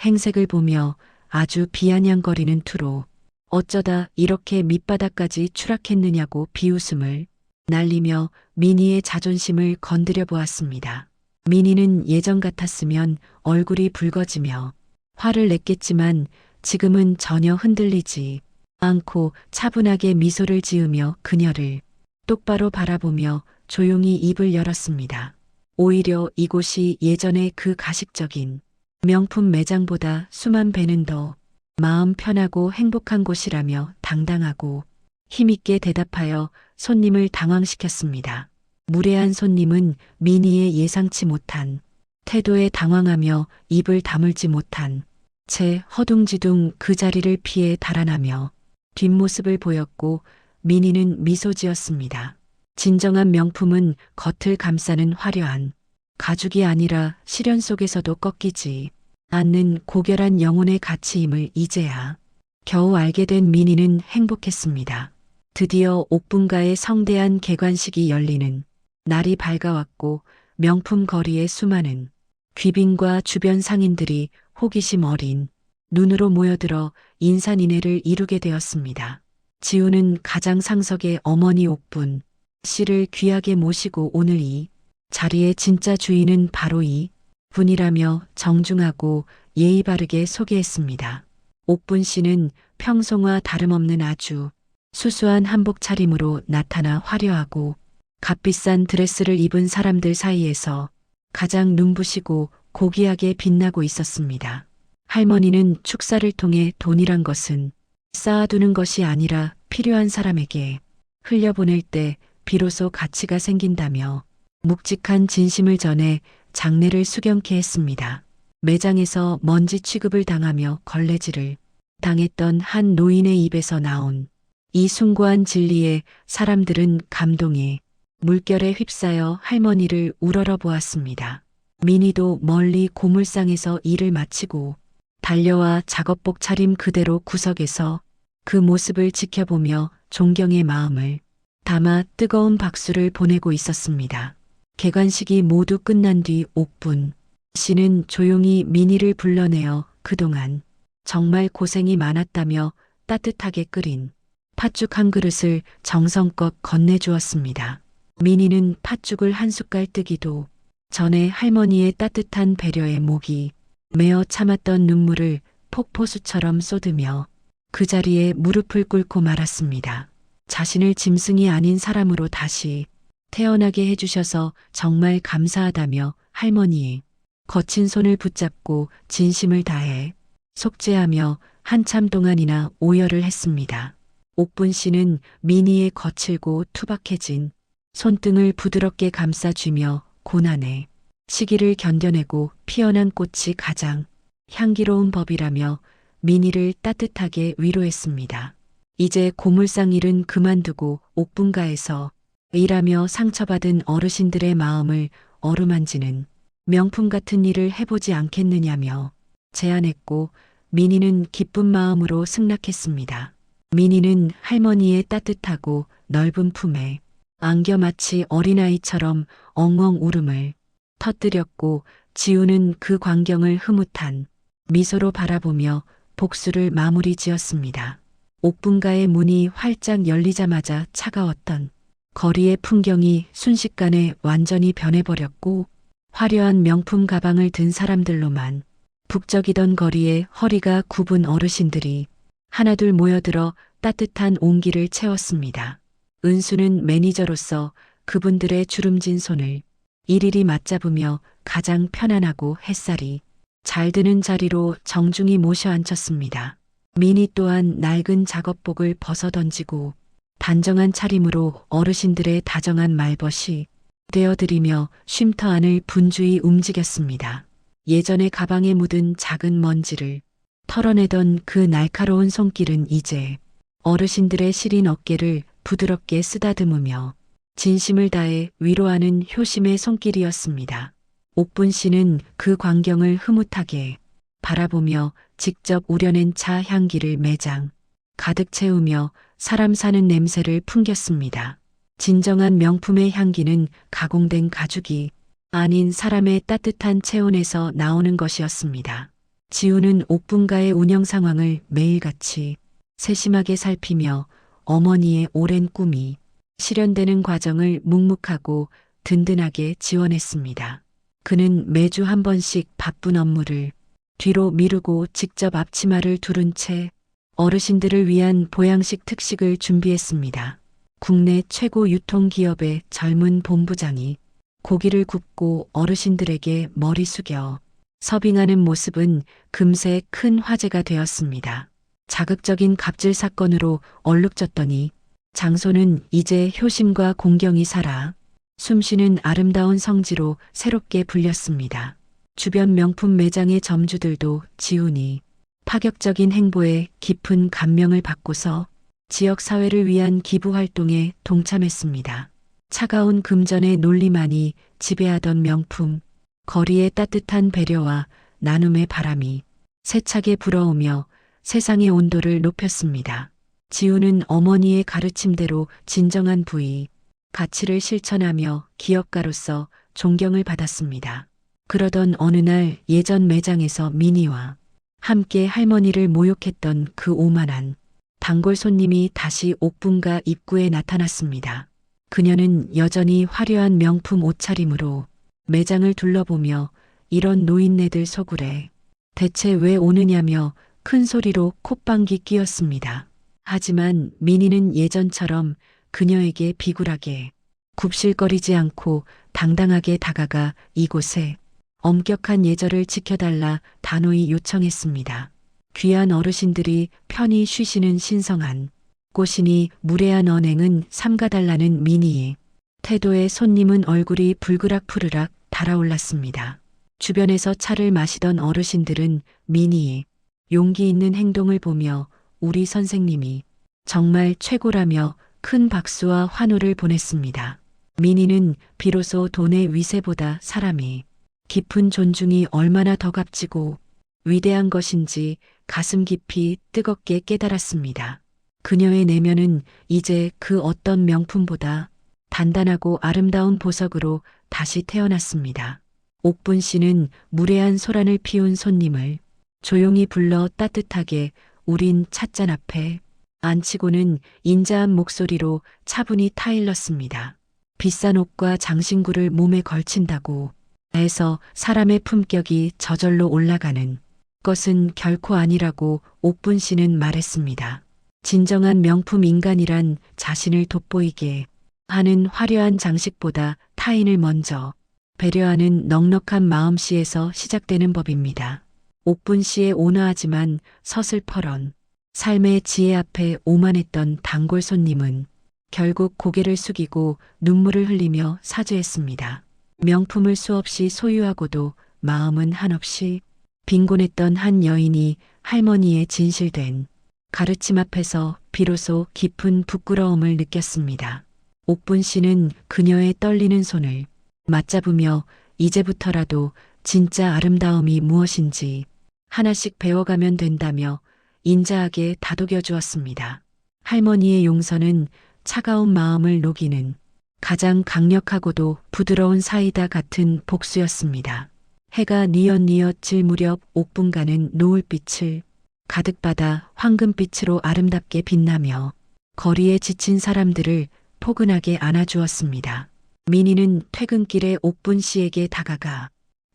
행색을 보며 아주 비아냥거리는 투로 어쩌다 이렇게 밑바닥까지 추락했느냐고 비웃음을 날리며 민희의 자존심을 건드려 보았습니다. 민희는 예전 같았으면 얼굴이 붉어지며 화를 냈겠지만 지금은 전혀 흔들리지 않고 차분하게 미소를 지으며 그녀를 똑바로 바라보며 조용히 입을 열었습니다. 오히려 이곳이 예전의 그 가식적인 명품 매장보다 수만 배는 더 마음 편하고 행복한 곳이라며 당당하고 힘있게 대답하여 손님을 당황시켰습니다. 무례한 손님은 민희의 예상치 못한 태도에 당황하며 입을 다물지 못한 채 허둥지둥 그 자리를 피해 달아나며 뒷모습을 보였고 민희는 미소 지었습니다. 진정한 명품은 겉을 감싸는 화려한 가죽이 아니라 시련 속에서도 꺾이지 않는 고결한 영혼의 가치임을 이제야 겨우 알게 된 민희는 행복했습니다. 드디어 옥분가의 성대한 개관식이 열리는 날이 밝아왔고 명품 거리의 수많은 귀빈과 주변 상인들이 호기심 어린 눈으로 모여들어 인산인해를 이루게 되었습니다. 지우는 가장 상석의 어머니 옥분 씨를 귀하게 모시고 오늘 이 자리의 진짜 주인은 바로 이 분이라며 정중하고 예의 바르게 소개했습니다. 옥분 씨는 평소와 다름없는 아주 수수한 한복 차림으로 나타나 화려하고 값비싼 드레스를 입은 사람들 사이에서 가장 눈부시고 고귀하게 빛나고 있었습니다. 할머니는 축사를 통해 돈이란 것은 쌓아두는 것이 아니라 필요한 사람에게 흘려보낼 때 비로소 가치가 생긴다며 묵직한 진심을 전해 장례를 수경케 했습니다. 매장에서 먼지 취급을 당하며 걸레질을 당했던 한 노인의 입에서 나온 이 숭고한 진리에 사람들은 감동에 물결에 휩싸여 할머니를 우러러 보았습니다. 민희도 멀리 고물상에서 일을 마치고 달려와 작업복 차림 그대로 구석에서 그 모습을 지켜보며 존경의 마음을 담아 뜨거운 박수를 보내고 있었습니다. 개관식이 모두 끝난 뒤 옥분 씨는 조용히 민희를 불러내어 그동안 정말 고생이 많았다며 따뜻하게 끓인 팥죽 한 그릇을 정성껏 건네주었습니다. 민희는 팥죽을 한 숟갈 뜨기도 전에 할머니의 따뜻한 배려에 목이 메어 참았던 눈물을 폭포수처럼 쏟으며 그 자리에 무릎을 꿇고 말았습니다. 자신을 짐승이 아닌 사람으로 다시 태어나게 해주셔서 정말 감사하다며 할머니의 거친 손을 붙잡고 진심을 다해 속죄하며 한참 동안이나 오열을 했습니다. 옥분 씨는 민희의 거칠고 투박해진 손등을 부드럽게 감싸쥐며 고난의 시기를 견뎌내고 피어난 꽃이 가장 향기로운 법이라며 민희를 따뜻하게 위로했습니다. 이제 고물상 일은 그만두고 옥분가에서 일하며 상처받은 어르신들의 마음을 어루만지는 명품 같은 일을 해보지 않겠느냐며 제안했고 민희는 기쁜 마음으로 승낙했습니다. 민희는 할머니의 따뜻하고 넓은 품에 안겨 마치 어린아이처럼 엉엉 울음을 터뜨렸고 지우는 그 광경을 흐뭇한 미소로 바라보며 복수를 마무리 지었습니다. 옥분가의 문이 활짝 열리자마자 차가웠던 거리의 풍경이 순식간에 완전히 변해버렸고 화려한 명품 가방을 든 사람들로만 북적이던 거리에 허리가 굽은 어르신들이 하나둘 모여들어 따뜻한 온기를 채웠습니다. 은수는 매니저로서 그분들의 주름진 손을 일일이 맞잡으며 가장 편안하고 햇살이 잘 드는 자리로 정중히 모셔 앉혔습니다. 민희 또한 낡은 작업복을 벗어던지고 단정한 차림으로 어르신들의 다정한 말벗이 되어드리며 쉼터 안을 분주히 움직였습니다. 예전에 가방에 묻은 작은 먼지를 털어내던 그 날카로운 손길은 이제 어르신들의 시린 어깨를 부드럽게 쓰다듬으며 진심을 다해 위로하는 효심의 손길이었습니다. 옥분 씨는 그 광경을 흐뭇하게 바라보며 직접 우려낸 차 향기를 매장 가득 채우며 사람 사는 냄새를 풍겼습니다. 진정한 명품의 향기는 가공된 가죽이 아닌 사람의 따뜻한 체온에서 나오는 것이었습니다. 지우는 옥분가의 운영 상황을 매일같이 세심하게 살피며 어머니의 오랜 꿈이 실현되는 과정을 묵묵하고 든든하게 지원했습니다. 그는 매주 한 번씩 바쁜 업무를 뒤로 미루고 직접 앞치마를 두른 채 어르신들을 위한 보양식 특식을 준비했습니다. 국내 최고 유통기업의 젊은 본부장이 고기를 굽고 어르신들에게 머리 숙여 서빙하는 모습은 금세 큰 화제가 되었습니다. 자극적인 갑질 사건으로 얼룩졌더니 장소는 이제 효심과 공경이 살아 숨쉬는 아름다운 성지로 새롭게 불렸습니다. 주변 명품 매장의 점주들도 지훈이 파격적인 행보에 깊은 감명을 받고서 지역 사회를 위한 기부 활동에 동참했습니다. 차가운 금전의 논리만이 지배하던 명품, 거리의 따뜻한 배려와 나눔의 바람이 세차게 불어오며 세상의 온도를 높였습니다. 지우는 어머니의 가르침대로 진정한 부의, 가치를 실천하며 기업가로서 존경을 받았습니다. 그러던 어느 날 예전 매장에서 민희와 함께 할머니를 모욕했던 그 오만한 단골 손님이 다시 옥분가 입구에 나타났습니다. 그녀는 여전히 화려한 명품 옷차림으로 매장을 둘러보며 이런 노인네들 속으래 대체 왜 오느냐며 큰 소리로 콧방귀 뀌었습니다. 하지만 민희는 예전처럼 그녀에게 비굴하게 굽실거리지 않고 당당하게 다가가 이곳에 엄격한 예절을 지켜달라 단호히 요청했습니다. 귀한 어르신들이 편히 쉬시는 신성한 꽃이니 무례한 언행은 삼가달라는 민희의 태도에 손님은 얼굴이 불그락푸르락 달아올랐습니다. 주변에서 차를 마시던 어르신들은 민희의 용기 있는 행동을 보며 우리 선생님이 정말 최고라며 큰 박수와 환호를 보냈습니다. 민희는 비로소 돈의 위세보다 사람의 깊은 존중이 얼마나 더 값지고 위대한 것인지 가슴 깊이 뜨겁게 깨달았습니다. 그녀의 내면은 이제 그 어떤 명품보다 단단하고 아름다운 보석으로 다시 태어났습니다. 옥분 씨는 무례한 소란을 피운 손님을 조용히 불러 따뜻하게 우린 찻잔 앞에 앉히고는 인자한 목소리로 차분히 타일렀습니다. 비싼 옷과 장신구를 몸에 걸친다고 해서 사람의 품격이 저절로 올라가는 것은 결코 아니라고 옥분 씨는 말했습니다. 진정한 명품 인간이란 자신을 돋보이게 하는 화려한 장식보다 타인을 먼저 배려하는 넉넉한 마음씨에서 시작되는 법입니다. 옥분 씨의 온화하지만 서슬퍼런 삶의 지혜 앞에 오만했던 단골 손님은 결국 고개를 숙이고 눈물을 흘리며 사죄했습니다. 명품을 수없이 소유하고도 마음은 한없이 빈곤했던 한 여인이 할머니의 진실된 가르침 앞에서 비로소 깊은 부끄러움을 느꼈습니다. 옥분 씨는 그녀의 떨리는 손을 맞잡으며 이제부터라도 진짜 아름다움이 무엇인지 하나씩 배워가면 된다며 인자하게 다독여 주었습니다. 할머니의 용서는 차가운 마음을 녹이는 가장 강력하고도 부드러운 사이다 같은 복수였습니다. 해가 뉘엿뉘엿 질 무렵 옥분가는 노을빛을 가득 받아 황금빛으로 아름답게 빛나며 거리에 지친 사람들을 포근하게 안아주었습니다. 민희는 퇴근길에 옥분 씨에게 다가가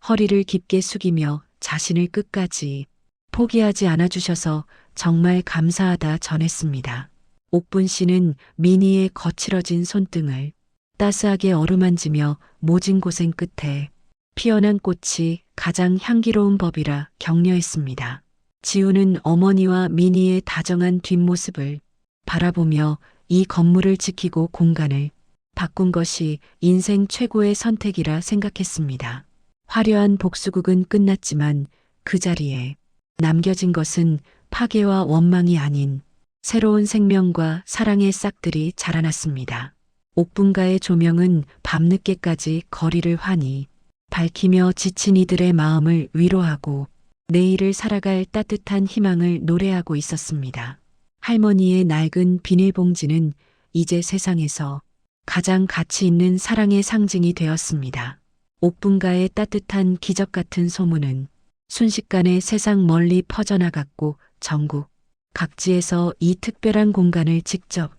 허리를 깊게 숙이며 자신을 끝까지 포기하지 않아주셔서 정말 감사하다 전했습니다. 옥분 씨는 민희의 거칠어진 손등을 따스하게 어루만지며 모진 고생 끝에 피어난 꽃이 가장 향기로운 법이라 격려했습니다. 지우는 어머니와 민희의 다정한 뒷모습을 바라보며 이 건물을 지키고 공간을 바꾼 것이 인생 최고의 선택이라 생각했습니다. 화려한 복수극은 끝났지만 그 자리에 남겨진 것은 파괴와 원망이 아닌 새로운 생명과 사랑의 싹들이 자라났습니다. 옥분가의 조명은 밤늦게까지 거리를 환히 밝히며 지친 이들의 마음을 위로하고 내일을 살아갈 따뜻한 희망을 노래하고 있었습니다. 할머니의 낡은 비닐봉지는 이제 세상에서 가장 가치 있는 사랑의 상징이 되었습니다. 옥분가의 따뜻한 기적 같은 소문은 순식간에 세상 멀리 퍼져나갔고 전국 각지에서 이 특별한 공간을 직접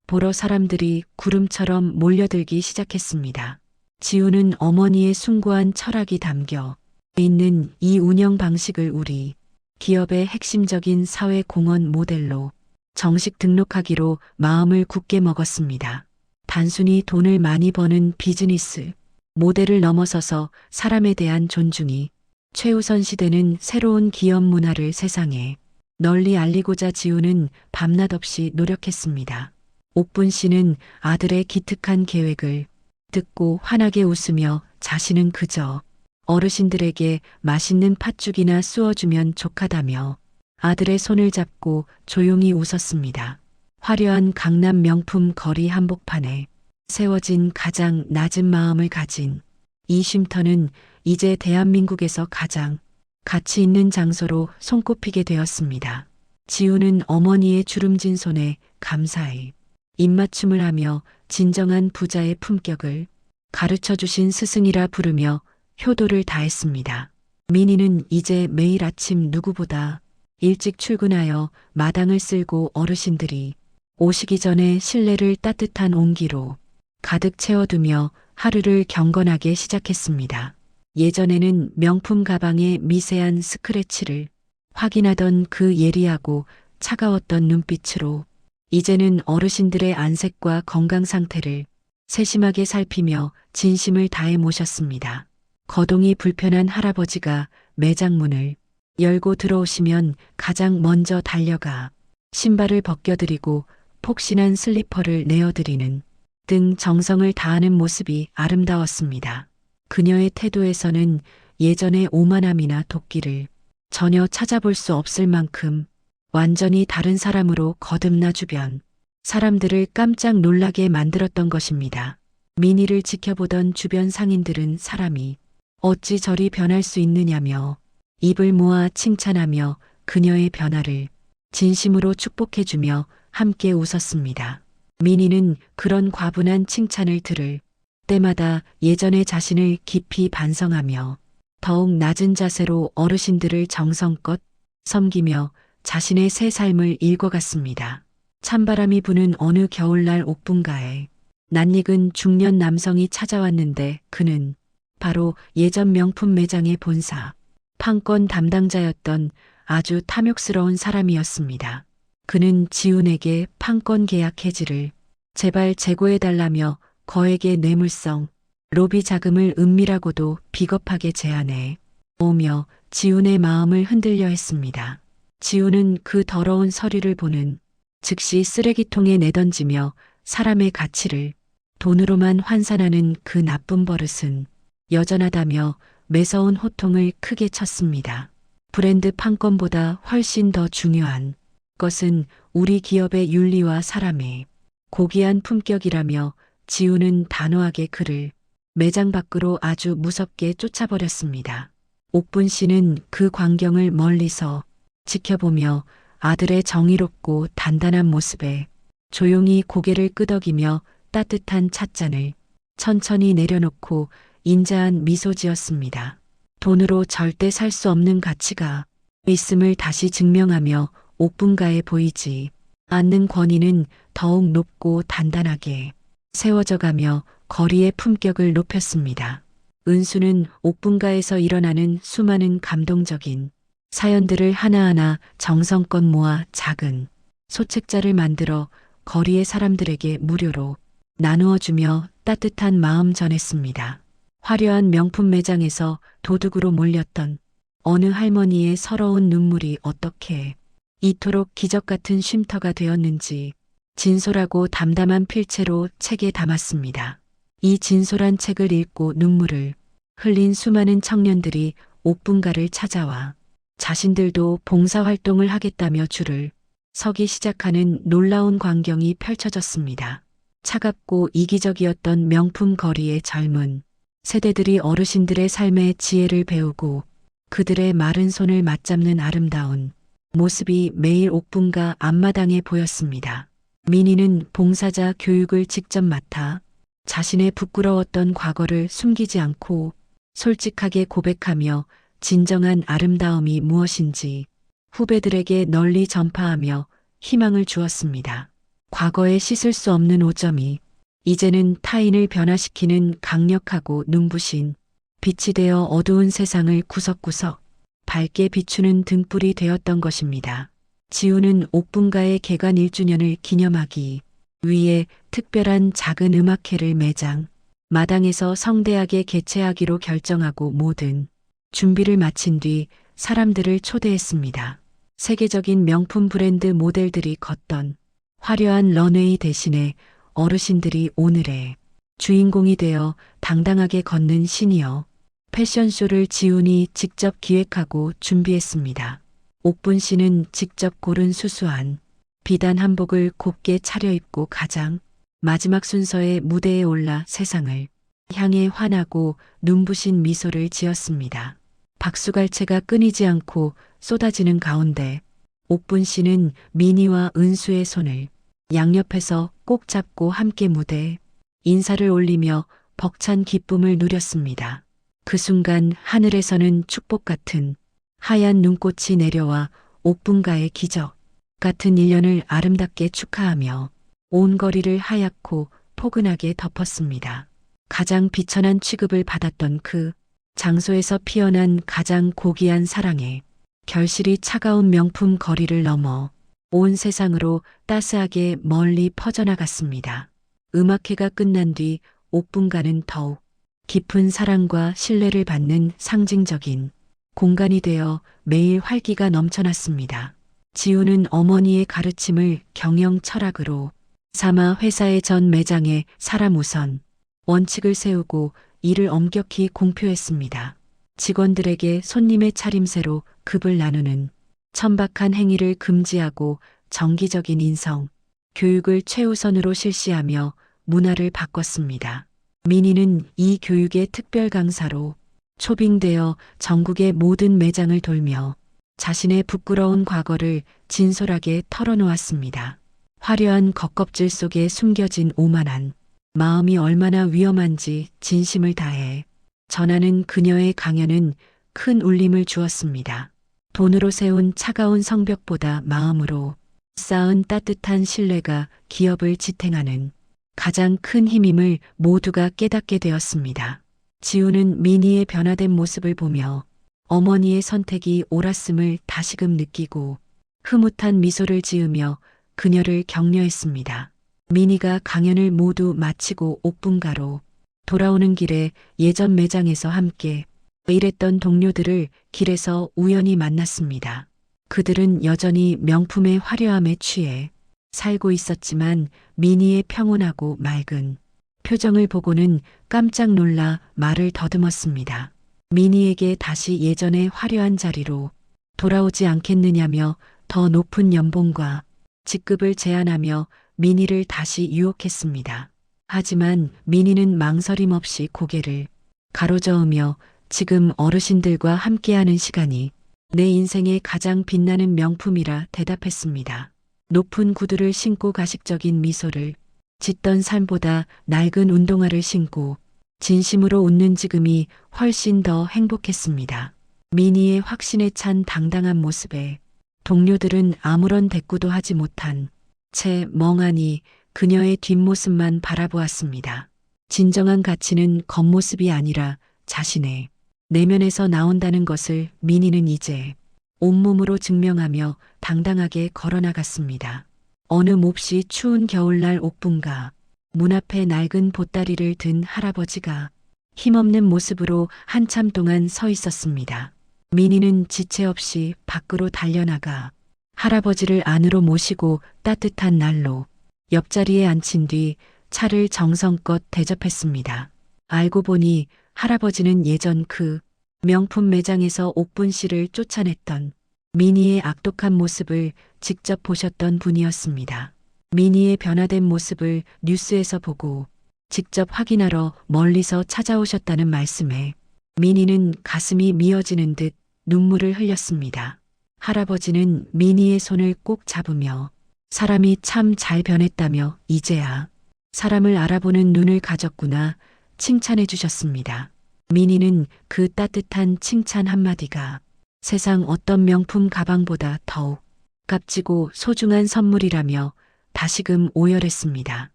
보러 사람들이 구름처럼 몰려들기 시작했습니다. 지우는 어머니의 숭고한 철학이 담겨 있는 이 운영 방식을 우리 기업의 핵심적인 사회 공헌 모델로 정식 등록하기로 마음을 굳게 먹었습니다. 단순히 돈을 많이 버는 비즈니스 모델을 넘어서서 사람에 대한 존중이 최우선시되는 새로운 기업 문화를 세상에 널리 알리고자 지우는 밤낮 없이 노력했습니다. 옥분 씨는 아들의 기특한 계획을 듣고 환하게 웃으며 자신은 그저 어르신들에게 맛있는 팥죽이나 쑤어주면 족하다며 아들의 손을 잡고 조용히 웃었습니다. 화려한 강남 명품 거리 한복판에 세워진 가장 낮은 마음을 가진 이 쉼터는 이제 대한민국에서 가장 가치 있는 장소로 손꼽히게 되었습니다. 지우는 어머니의 주름진 손에 감사히 입맞춤을 하며 진정한 부자의 품격을 가르쳐 주신 스승이라 부르며 효도를 다했습니다. 민희는 이제 매일 아침 누구보다 일찍 출근하여 마당을 쓸고 어르신들이 오시기 전에 실내를 따뜻한 온기로 가득 채워두며 하루를 경건하게 시작했습니다. 예전에는 명품 가방의 미세한 스크래치를 확인하던 그 예리하고 차가웠던 눈빛으로 이제는 어르신들의 안색과 건강 상태를 세심하게 살피며 진심을 다해 모셨습니다. 거동이 불편한 할아버지가 매장 문을 열고 들어오시면 가장 먼저 달려가 신발을 벗겨드리고 폭신한 슬리퍼를 내어드리는 등 정성을 다하는 모습이 아름다웠습니다. 그녀의 태도에서는 예전의 오만함이나 도끼를 전혀 찾아볼 수 없을 만큼 완전히 다른 사람으로 거듭나 주변 사람들을 깜짝 놀라게 만들었던 것입니다. 민희를 지켜보던 주변 상인들은 사람이 어찌 저리 변할 수 있느냐며 입을 모아 칭찬하며 그녀의 변화를 진심으로 축복해주며 함께 웃었습니다. 민희는 그런 과분한 칭찬을 들을 때마다 예전의 자신을 깊이 반성하며 더욱 낮은 자세로 어르신들을 정성껏 섬기며 자신의 새 삶을 읽어갔습니다. 찬바람이 부는 어느 겨울날 옥분가에 낯익은 중년 남성이 찾아왔는데 그는 바로 예전 명품 매장의 본사, 판권 담당자였던 아주 탐욕스러운 사람이었습니다. 그는 지훈에게 판권 계약 해지를 제발 재고해달라며 거액의 뇌물성, 로비 자금을 은밀하고도 비겁하게 제안해 오며 지훈의 마음을 흔들려 했습니다. 지훈은 그 더러운 서류를 보는 즉시 쓰레기통에 내던지며 사람의 가치를 돈으로만 환산하는 그 나쁜 버릇은 여전하다며 매서운 호통을 크게 쳤습니다. 브랜드 판권보다 훨씬 더 중요한 것은 우리 기업의 윤리와 사람의 고귀한 품격이라며 지훈은 단호하게 그를 매장 밖으로 아주 무섭게 쫓아버렸습니다. 옥분 씨는 그 광경을 멀리서 지켜보며 아들의 정의롭고 단단한 모습에 조용히 고개를 끄덕이며 따뜻한 찻잔을 천천히 내려놓고 인자한 미소 지었습니다. 돈으로 절대 살 수 없는 가치가 있음을 다시 증명하며 옥분가에 보이지 않는 권위는 더욱 높고 단단하게 세워져 가며 거리의 품격을 높였습니다. 은수는 옥분가에서 일어나는 수많은 감동적인 사연들을 하나하나 정성껏 모아 작은 소책자를 만들어 거리의 사람들에게 무료로 나누어주며 따뜻한 마음 전했습니다. 화려한 명품 매장에서 도둑으로 몰렸던 어느 할머니의 서러운 눈물이 어떻게 이토록 기적 같은 쉼터가 되었는지 진솔하고 담담한 필체로 책에 담았습니다. 이 진솔한 책을 읽고 눈물을 흘린 수많은 청년들이 옥분가를 찾아와 자신들도 봉사활동을 하겠다며 줄을 서기 시작하는 놀라운 광경이 펼쳐졌습니다. 차갑고 이기적이었던 명품 거리의 젊은 세대들이 어르신들의 삶의 지혜를 배우고 그들의 마른 손을 맞잡는 아름다운 모습이 매일 옥분가 앞마당에 보였습니다. 민희는 봉사자 교육을 직접 맡아 자신의 부끄러웠던 과거를 숨기지 않고 솔직하게 고백하며 진정한 아름다움이 무엇인지 후배들에게 널리 전파하며 희망을 주었습니다. 과거에 씻을 수 없는 오점이 이제는 타인을 변화시키는 강력하고 눈부신 빛이 되어 어두운 세상을 구석구석 밝게 비추는 등불이 되었던 것입니다. 지훈은 옥분가의 개관 1주년을 기념하기 위해 특별한 작은 음악회를 매장 마당에서 성대하게 개최하기로 결정하고 모든 준비를 마친 뒤 사람들을 초대했습니다. 세계적인 명품 브랜드 모델들이 걷던 화려한 런웨이 대신에 어르신들이 오늘의 주인공이 되어 당당하게 걷는 시니어 패션쇼를 지훈이 직접 기획하고 준비했습니다. 옥분 씨는 직접 고른 수수한 비단 한복을 곱게 차려입고 가장 마지막 순서의 무대에 올라 세상을 향해 환하고 눈부신 미소를 지었습니다. 박수갈채가 끊이지 않고 쏟아지는 가운데 옥분 씨는 민희와 은수의 손을 양옆에서 꼭 잡고 함께 무대에 인사를 올리며 벅찬 기쁨을 누렸습니다. 그 순간 하늘에서는 축복 같은 하얀 눈꽃이 내려와 옥분가의 기적 같은 1년을 아름답게 축하하며 온 거리를 하얗고 포근하게 덮었습니다. 가장 비천한 취급을 받았던 그 장소에서 피어난 가장 고귀한 사랑의 결실이 차가운 명품 거리를 넘어 온 세상으로 따스하게 멀리 퍼져나갔습니다. 음악회가 끝난 뒤 옥분가는 더욱 깊은 사랑과 신뢰를 받는 상징적인 공간이 되어 매일 활기가 넘쳐났습니다. 지훈은 어머니의 가르침을 경영 철학으로 삼아 회사의 전 매장에 사람 우선 원칙을 세우고 이를 엄격히 공표했습니다. 직원들에게 손님의 차림새로 급을 나누는 천박한 행위를 금지하고 정기적인 인성, 교육을 최우선으로 실시하며 문화를 바꿨습니다. 민희는 이 교육의 특별 강사로 초빙되어 전국의 모든 매장을 돌며 자신의 부끄러운 과거를 진솔하게 털어놓았습니다. 화려한 겉껍질 속에 숨겨진 오만한 마음이 얼마나 위험한지 진심을 다해 전하는 그녀의 강연은 큰 울림을 주었습니다. 돈으로 세운 차가운 성벽보다 마음으로 쌓은 따뜻한 신뢰가 기업을 지탱하는 가장 큰 힘임을 모두가 깨닫게 되었습니다. 지우는 미니의 변화된 모습을 보며 어머니의 선택이 옳았음을 다시금 느끼고 흐뭇한 미소를 지으며 그녀를 격려했습니다. 미니가 강연을 모두 마치고 옥분가로 돌아오는 길에 예전 매장에서 함께 일했던 동료들을 길에서 우연히 만났습니다. 그들은 여전히 명품의 화려함에 취해 살고 있었지만 미니의 평온하고 맑은 표정을 보고는 깜짝 놀라 말을 더듬었습니다. 미니에게 다시 예전의 화려한 자리로 돌아오지 않겠느냐며 더 높은 연봉과 직급을 제안하며 미니를 다시 유혹했습니다. 하지만 미니는 망설임 없이 고개를 가로저으며 지금 어르신들과 함께하는 시간이 내 인생의 가장 빛나는 명품이라 대답했습니다. 높은 구두를 신고 가식적인 미소를 짓던 삶보다 낡은 운동화를 신고 진심으로 웃는 지금이 훨씬 더 행복했습니다. 미니의 확신에 찬 당당한 모습에 동료들은 아무런 대꾸도 하지 못한 채 멍하니 그녀의 뒷모습만 바라보았습니다. 진정한 가치는 겉모습이 아니라 자신의 내면에서 나온다는 것을 미니는 이제 온몸으로 증명하며 당당하게 걸어나갔습니다. 어느 몹시 추운 겨울날 옥분가 문 앞에 낡은 보따리를 든 할아버지가 힘없는 모습으로 한참 동안 서 있었습니다. 미니는 지체 없이 밖으로 달려나가 할아버지를 안으로 모시고 따뜻한 난로 옆자리에 앉힌 뒤 차를 정성껏 대접했습니다. 알고 보니 할아버지는 예전 그 명품 매장에서 옥분 씨를 쫓아냈던 미니의 악독한 모습을 직접 보셨던 분이었습니다. 미니의 변화된 모습을 뉴스에서 보고 직접 확인하러 멀리서 찾아오셨다는 말씀에 미니는 가슴이 미어지는 듯 눈물을 흘렸습니다. 할아버지는 미니의 손을 꼭 잡으며 사람이 참 잘 변했다며 이제야 사람을 알아보는 눈을 가졌구나 칭찬해 주셨습니다. 미니는 그 따뜻한 칭찬 한마디가 세상 어떤 명품 가방보다 더욱 값지고 소중한 선물이라며 다시금 오열했습니다.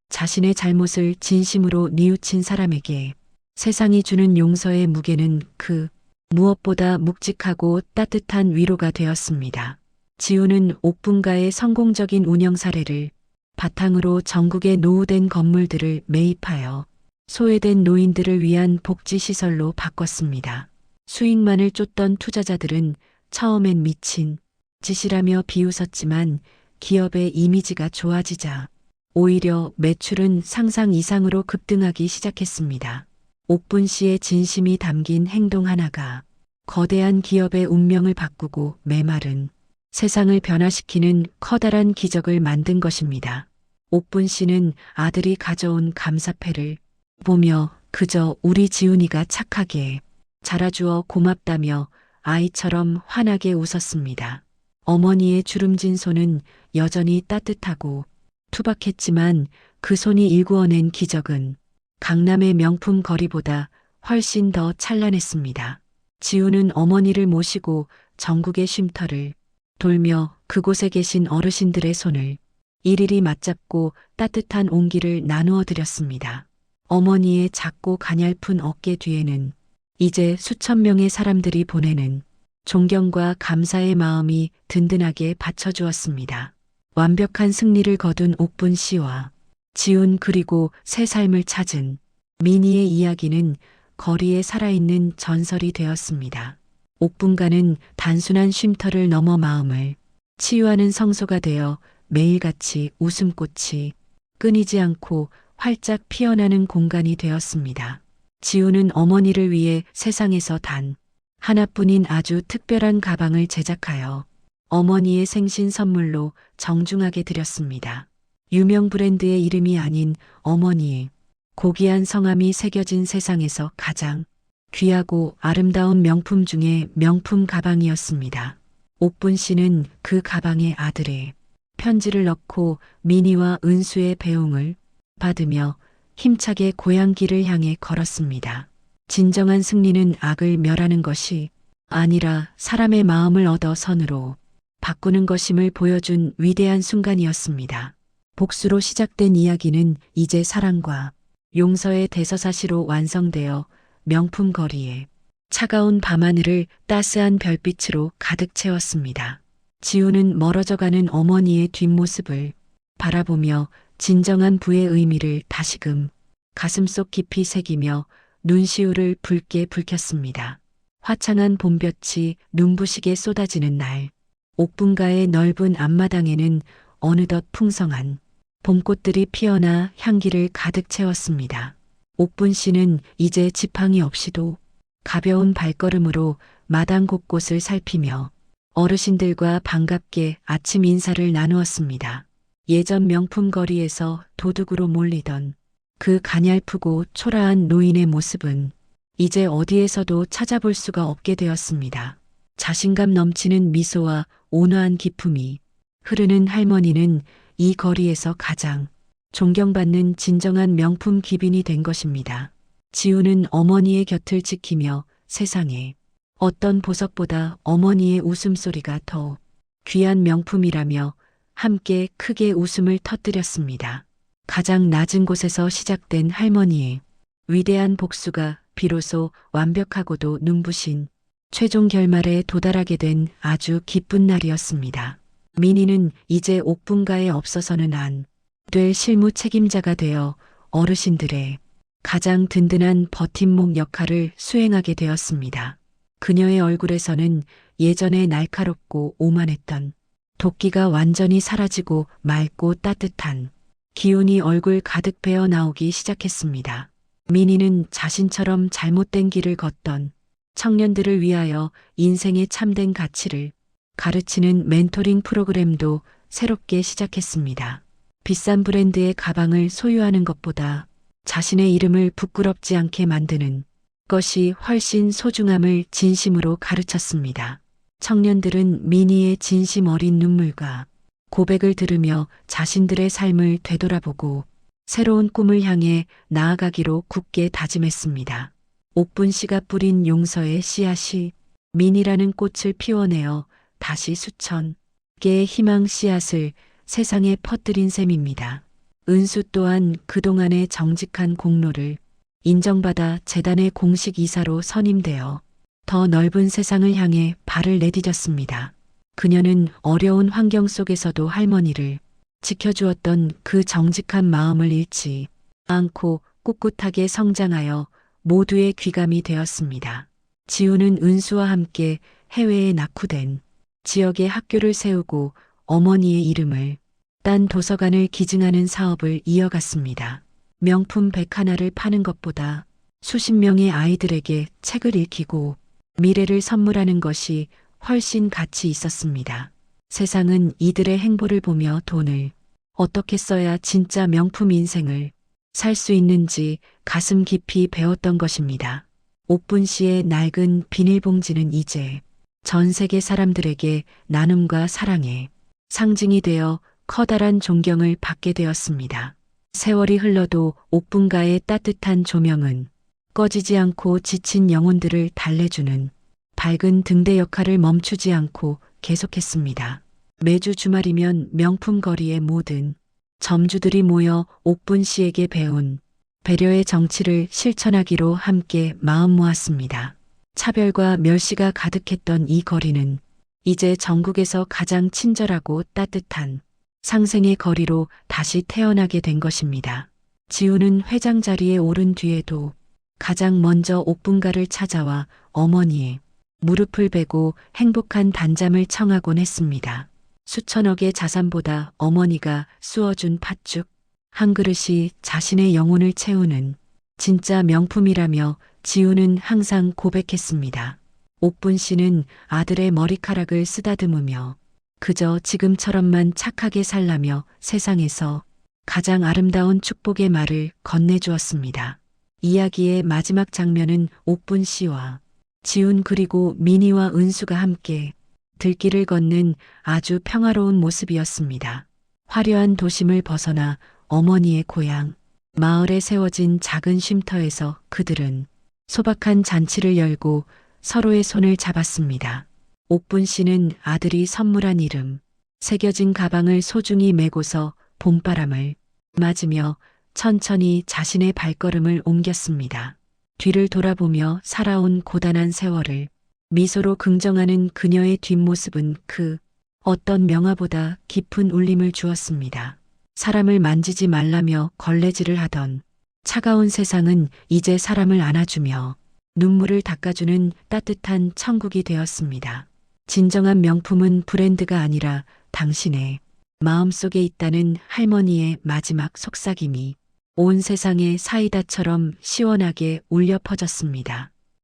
자신의 잘못을 진심으로 뉘우친 사람에게 세상이 주는 용서의 무게는 그 무엇보다 묵직하고 따뜻한 위로가 되었습니다. 지우는 옥분가의 성공적인 운영 사례를 바탕으로 전국의 노후된 건물들을 매입하여 소외된 노인들을 위한 복지시설로 바꿨습니다. 수익만을 쫓던 투자자들은 처음엔 미친 짓이라며 비웃었지만 기업의 이미지가 좋아지자 오히려 매출은 상상 이상으로 급등하기 시작했습니다. 옥분 씨의 진심이 담긴 행동 하나가 거대한 기업의 운명을 바꾸고 메마른 세상을 변화시키는 커다란 기적을 만든 것입니다. 옥분 씨는 아들이 가져온 감사패를 보며 그저 우리 지훈이가 착하게 자라주어 고맙다며 아이처럼 환하게 웃었습니다. 어머니의 주름진 손은 여전히 따뜻하고 투박했지만 그 손이 일구어낸 기적은 강남의 명품 거리보다 훨씬 더 찬란했습니다. 지우는 어머니를 모시고 전국의 쉼터를 돌며 그곳에 계신 어르신들의 손을 일일이 맞잡고 따뜻한 온기를 나누어 드렸습니다. 어머니의 작고 가냘픈 어깨 뒤에는 이제 수천 명의 사람들이 보내는 존경과 감사의 마음이 든든하게 받쳐주었습니다. 완벽한 승리를 거둔 옥분 씨와 지훈 그리고 새 삶을 찾은 미니의 이야기는 거리에 살아있는 전설이 되었습니다. 옥분가는 단순한 쉼터를 넘어 마음을 치유하는 성소가 되어 매일같이 웃음꽃이 끊이지 않고 활짝 피어나는 공간이 되었습니다. 지우는 어머니를 위해 세상에서 단 하나뿐인 아주 특별한 가방을 제작하여 어머니의 생신 선물로 정중하게 드렸습니다. 유명 브랜드의 이름이 아닌 어머니의 고귀한 성함이 새겨진 세상에서 가장 귀하고 아름다운 명품 중에 명품 가방이었습니다. 옥분 씨는 그 가방에 아들의 편지를 넣고 민희와 은수의 배웅을 받으며 힘차게 고향길을 향해 걸었습니다. 진정한 승리는 악을 멸하는 것이 아니라 사람의 마음을 얻어 선으로 바꾸는 것임을 보여준 위대한 순간이었습니다. 복수로 시작된 이야기는 이제 사랑과 용서의 대서사시로 완성되어 명품 거리에 차가운 밤하늘을 따스한 별빛으로 가득 채웠습니다. 지우는 멀어져가는 어머니의 뒷모습을 바라보며 진정한 부의 의미를 다시금 가슴속 깊이 새기며 눈시울을 붉게 붉혔습니다. 화창한 봄볕이 눈부시게 쏟아지는 날, 옥분가의 넓은 앞마당에는 어느덧 풍성한 봄꽃들이 피어나 향기를 가득 채웠습니다. 옥분 씨는 이제 지팡이 없이도 가벼운 발걸음으로 마당 곳곳을 살피며 어르신들과 반갑게 아침 인사를 나누었습니다. 예전 명품 거리에서 도둑으로 몰리던 그 가냘프고 초라한 노인의 모습은 이제 어디에서도 찾아볼 수가 없게 되었습니다. 자신감 넘치는 미소와 온화한 기품이 흐르는 할머니는 이 거리에서 가장 존경받는 진정한 명품 귀빈이 된 것입니다. 지우는 어머니의 곁을 지키며 세상에 어떤 보석보다 어머니의 웃음소리가 더 귀한 명품이라며 함께 크게 웃음을 터뜨렸습니다. 가장 낮은 곳에서 시작된 할머니의 위대한 복수가 비로소 완벽하고도 눈부신 최종 결말에 도달하게 된 아주 기쁜 날이었습니다. 민희는 이제 옥분가에 없어서는 안 될 실무 책임자가 되어 어르신들의 가장 든든한 버팀목 역할을 수행하게 되었습니다. 그녀의 얼굴에서는 예전에 날카롭고 오만했던 도끼가 완전히 사라지고 맑고 따뜻한 기운이 얼굴 가득 배어 나오기 시작했습니다. 민희는 자신처럼 잘못된 길을 걷던 청년들을 위하여 인생의 참된 가치를 가르치는 멘토링 프로그램도 새롭게 시작했습니다. 비싼 브랜드의 가방을 소유하는 것보다 자신의 이름을 부끄럽지 않게 만드는 것이 훨씬 소중함을 진심으로 가르쳤습니다. 청년들은 민희의 진심 어린 눈물과 고백을 들으며 자신들의 삶을 되돌아보고 새로운 꿈을 향해 나아가기로 굳게 다짐했습니다. 옥분 씨가 뿌린 용서의 씨앗이 민희라는 꽃을 피워내어 다시 수천 개의 희망 씨앗을 세상에 퍼뜨린 셈입니다. 은수 또한 그동안의 정직한 공로를 인정받아 재단의 공식 이사로 선임되어 더 넓은 세상을 향해 발을 내디뎠습니다. 그녀는 어려운 환경 속에서도 할머니를 지켜주었던 그 정직한 마음을 잃지 않고 꿋꿋하게 성장하여 모두의 귀감이 되었습니다. 지우는 은수와 함께 해외에 낙후된 지역에 학교를 세우고 어머니의 이름을 딴 도서관을 기증하는 사업을 이어갔습니다. 명품 백 하나를 파는 것보다 수십 명의 아이들에게 책을 읽히고 미래를 선물하는 것이 훨씬 가치 있었습니다. 세상은 이들의 행보를 보며 돈을 어떻게 써야 진짜 명품 인생을 살 수 있는지 가슴 깊이 배웠던 것입니다. 옥분 씨의 낡은 비닐봉지는 이제 전 세계 사람들에게 나눔과 사랑의 상징이 되어 커다란 존경을 받게 되었습니다. 세월이 흘러도 옥분가의 따뜻한 조명은 꺼지지 않고 지친 영혼들을 달래주는 밝은 등대 역할을 멈추지 않고 계속했습니다. 매주 주말이면 명품 거리의 모든 점주들이 모여 옥분 씨에게 배운 배려의 정치를 실천하기로 함께 마음 모았습니다. 차별과 멸시가 가득했던 이 거리는 이제 전국에서 가장 친절하고 따뜻한 상생의 거리로 다시 태어나게 된 것입니다. 지우는 회장 자리에 오른 뒤에도 가장 먼저 옥분가를 찾아와 어머니의 무릎을 베고 행복한 단잠을 청하곤 했습니다. 수천억의 자산보다 어머니가 쑤어준 팥죽 한 그릇이 자신의 영혼을 채우는 진짜 명품이라며 지우는 항상 고백했습니다. 옥분 씨는 아들의 머리카락을 쓰다듬으며 그저 지금처럼만 착하게 살라며 세상에서 가장 아름다운 축복의 말을 건네주었습니다. 이야기의 마지막 장면은 옥분 씨와 지훈 그리고 민희와 은수가 함께 들길을 걷는 아주 평화로운 모습이었습니다. 화려한 도심을 벗어나 어머니의 고향, 마을에 세워진 작은 쉼터에서 그들은 소박한 잔치를 열고 서로의 손을 잡았습니다. 옥분 씨는 아들이 선물한 이름, 새겨진 가방을 소중히 메고서 봄바람을 맞으며 천천히 자신의 발걸음을 옮겼습니다. 뒤를 돌아보며 살아온 고단한 세월을 미소로 긍정하는 그녀의 뒷모습은 그 어떤 명화보다 깊은 울림을 주었습니다. 사람을 만지지 말라며 걸레질을 하던 차가운 세상은 이제 사람을 안아주며 눈물을 닦아주는 따뜻한 천국이 되었습니다. 진정한 명품은 브랜드가 아니라 당신의 마음속에 있다는 할머니의 마지막 속삭임이 온 세상에 사이다처럼 시원하게 울려 퍼졌습니다.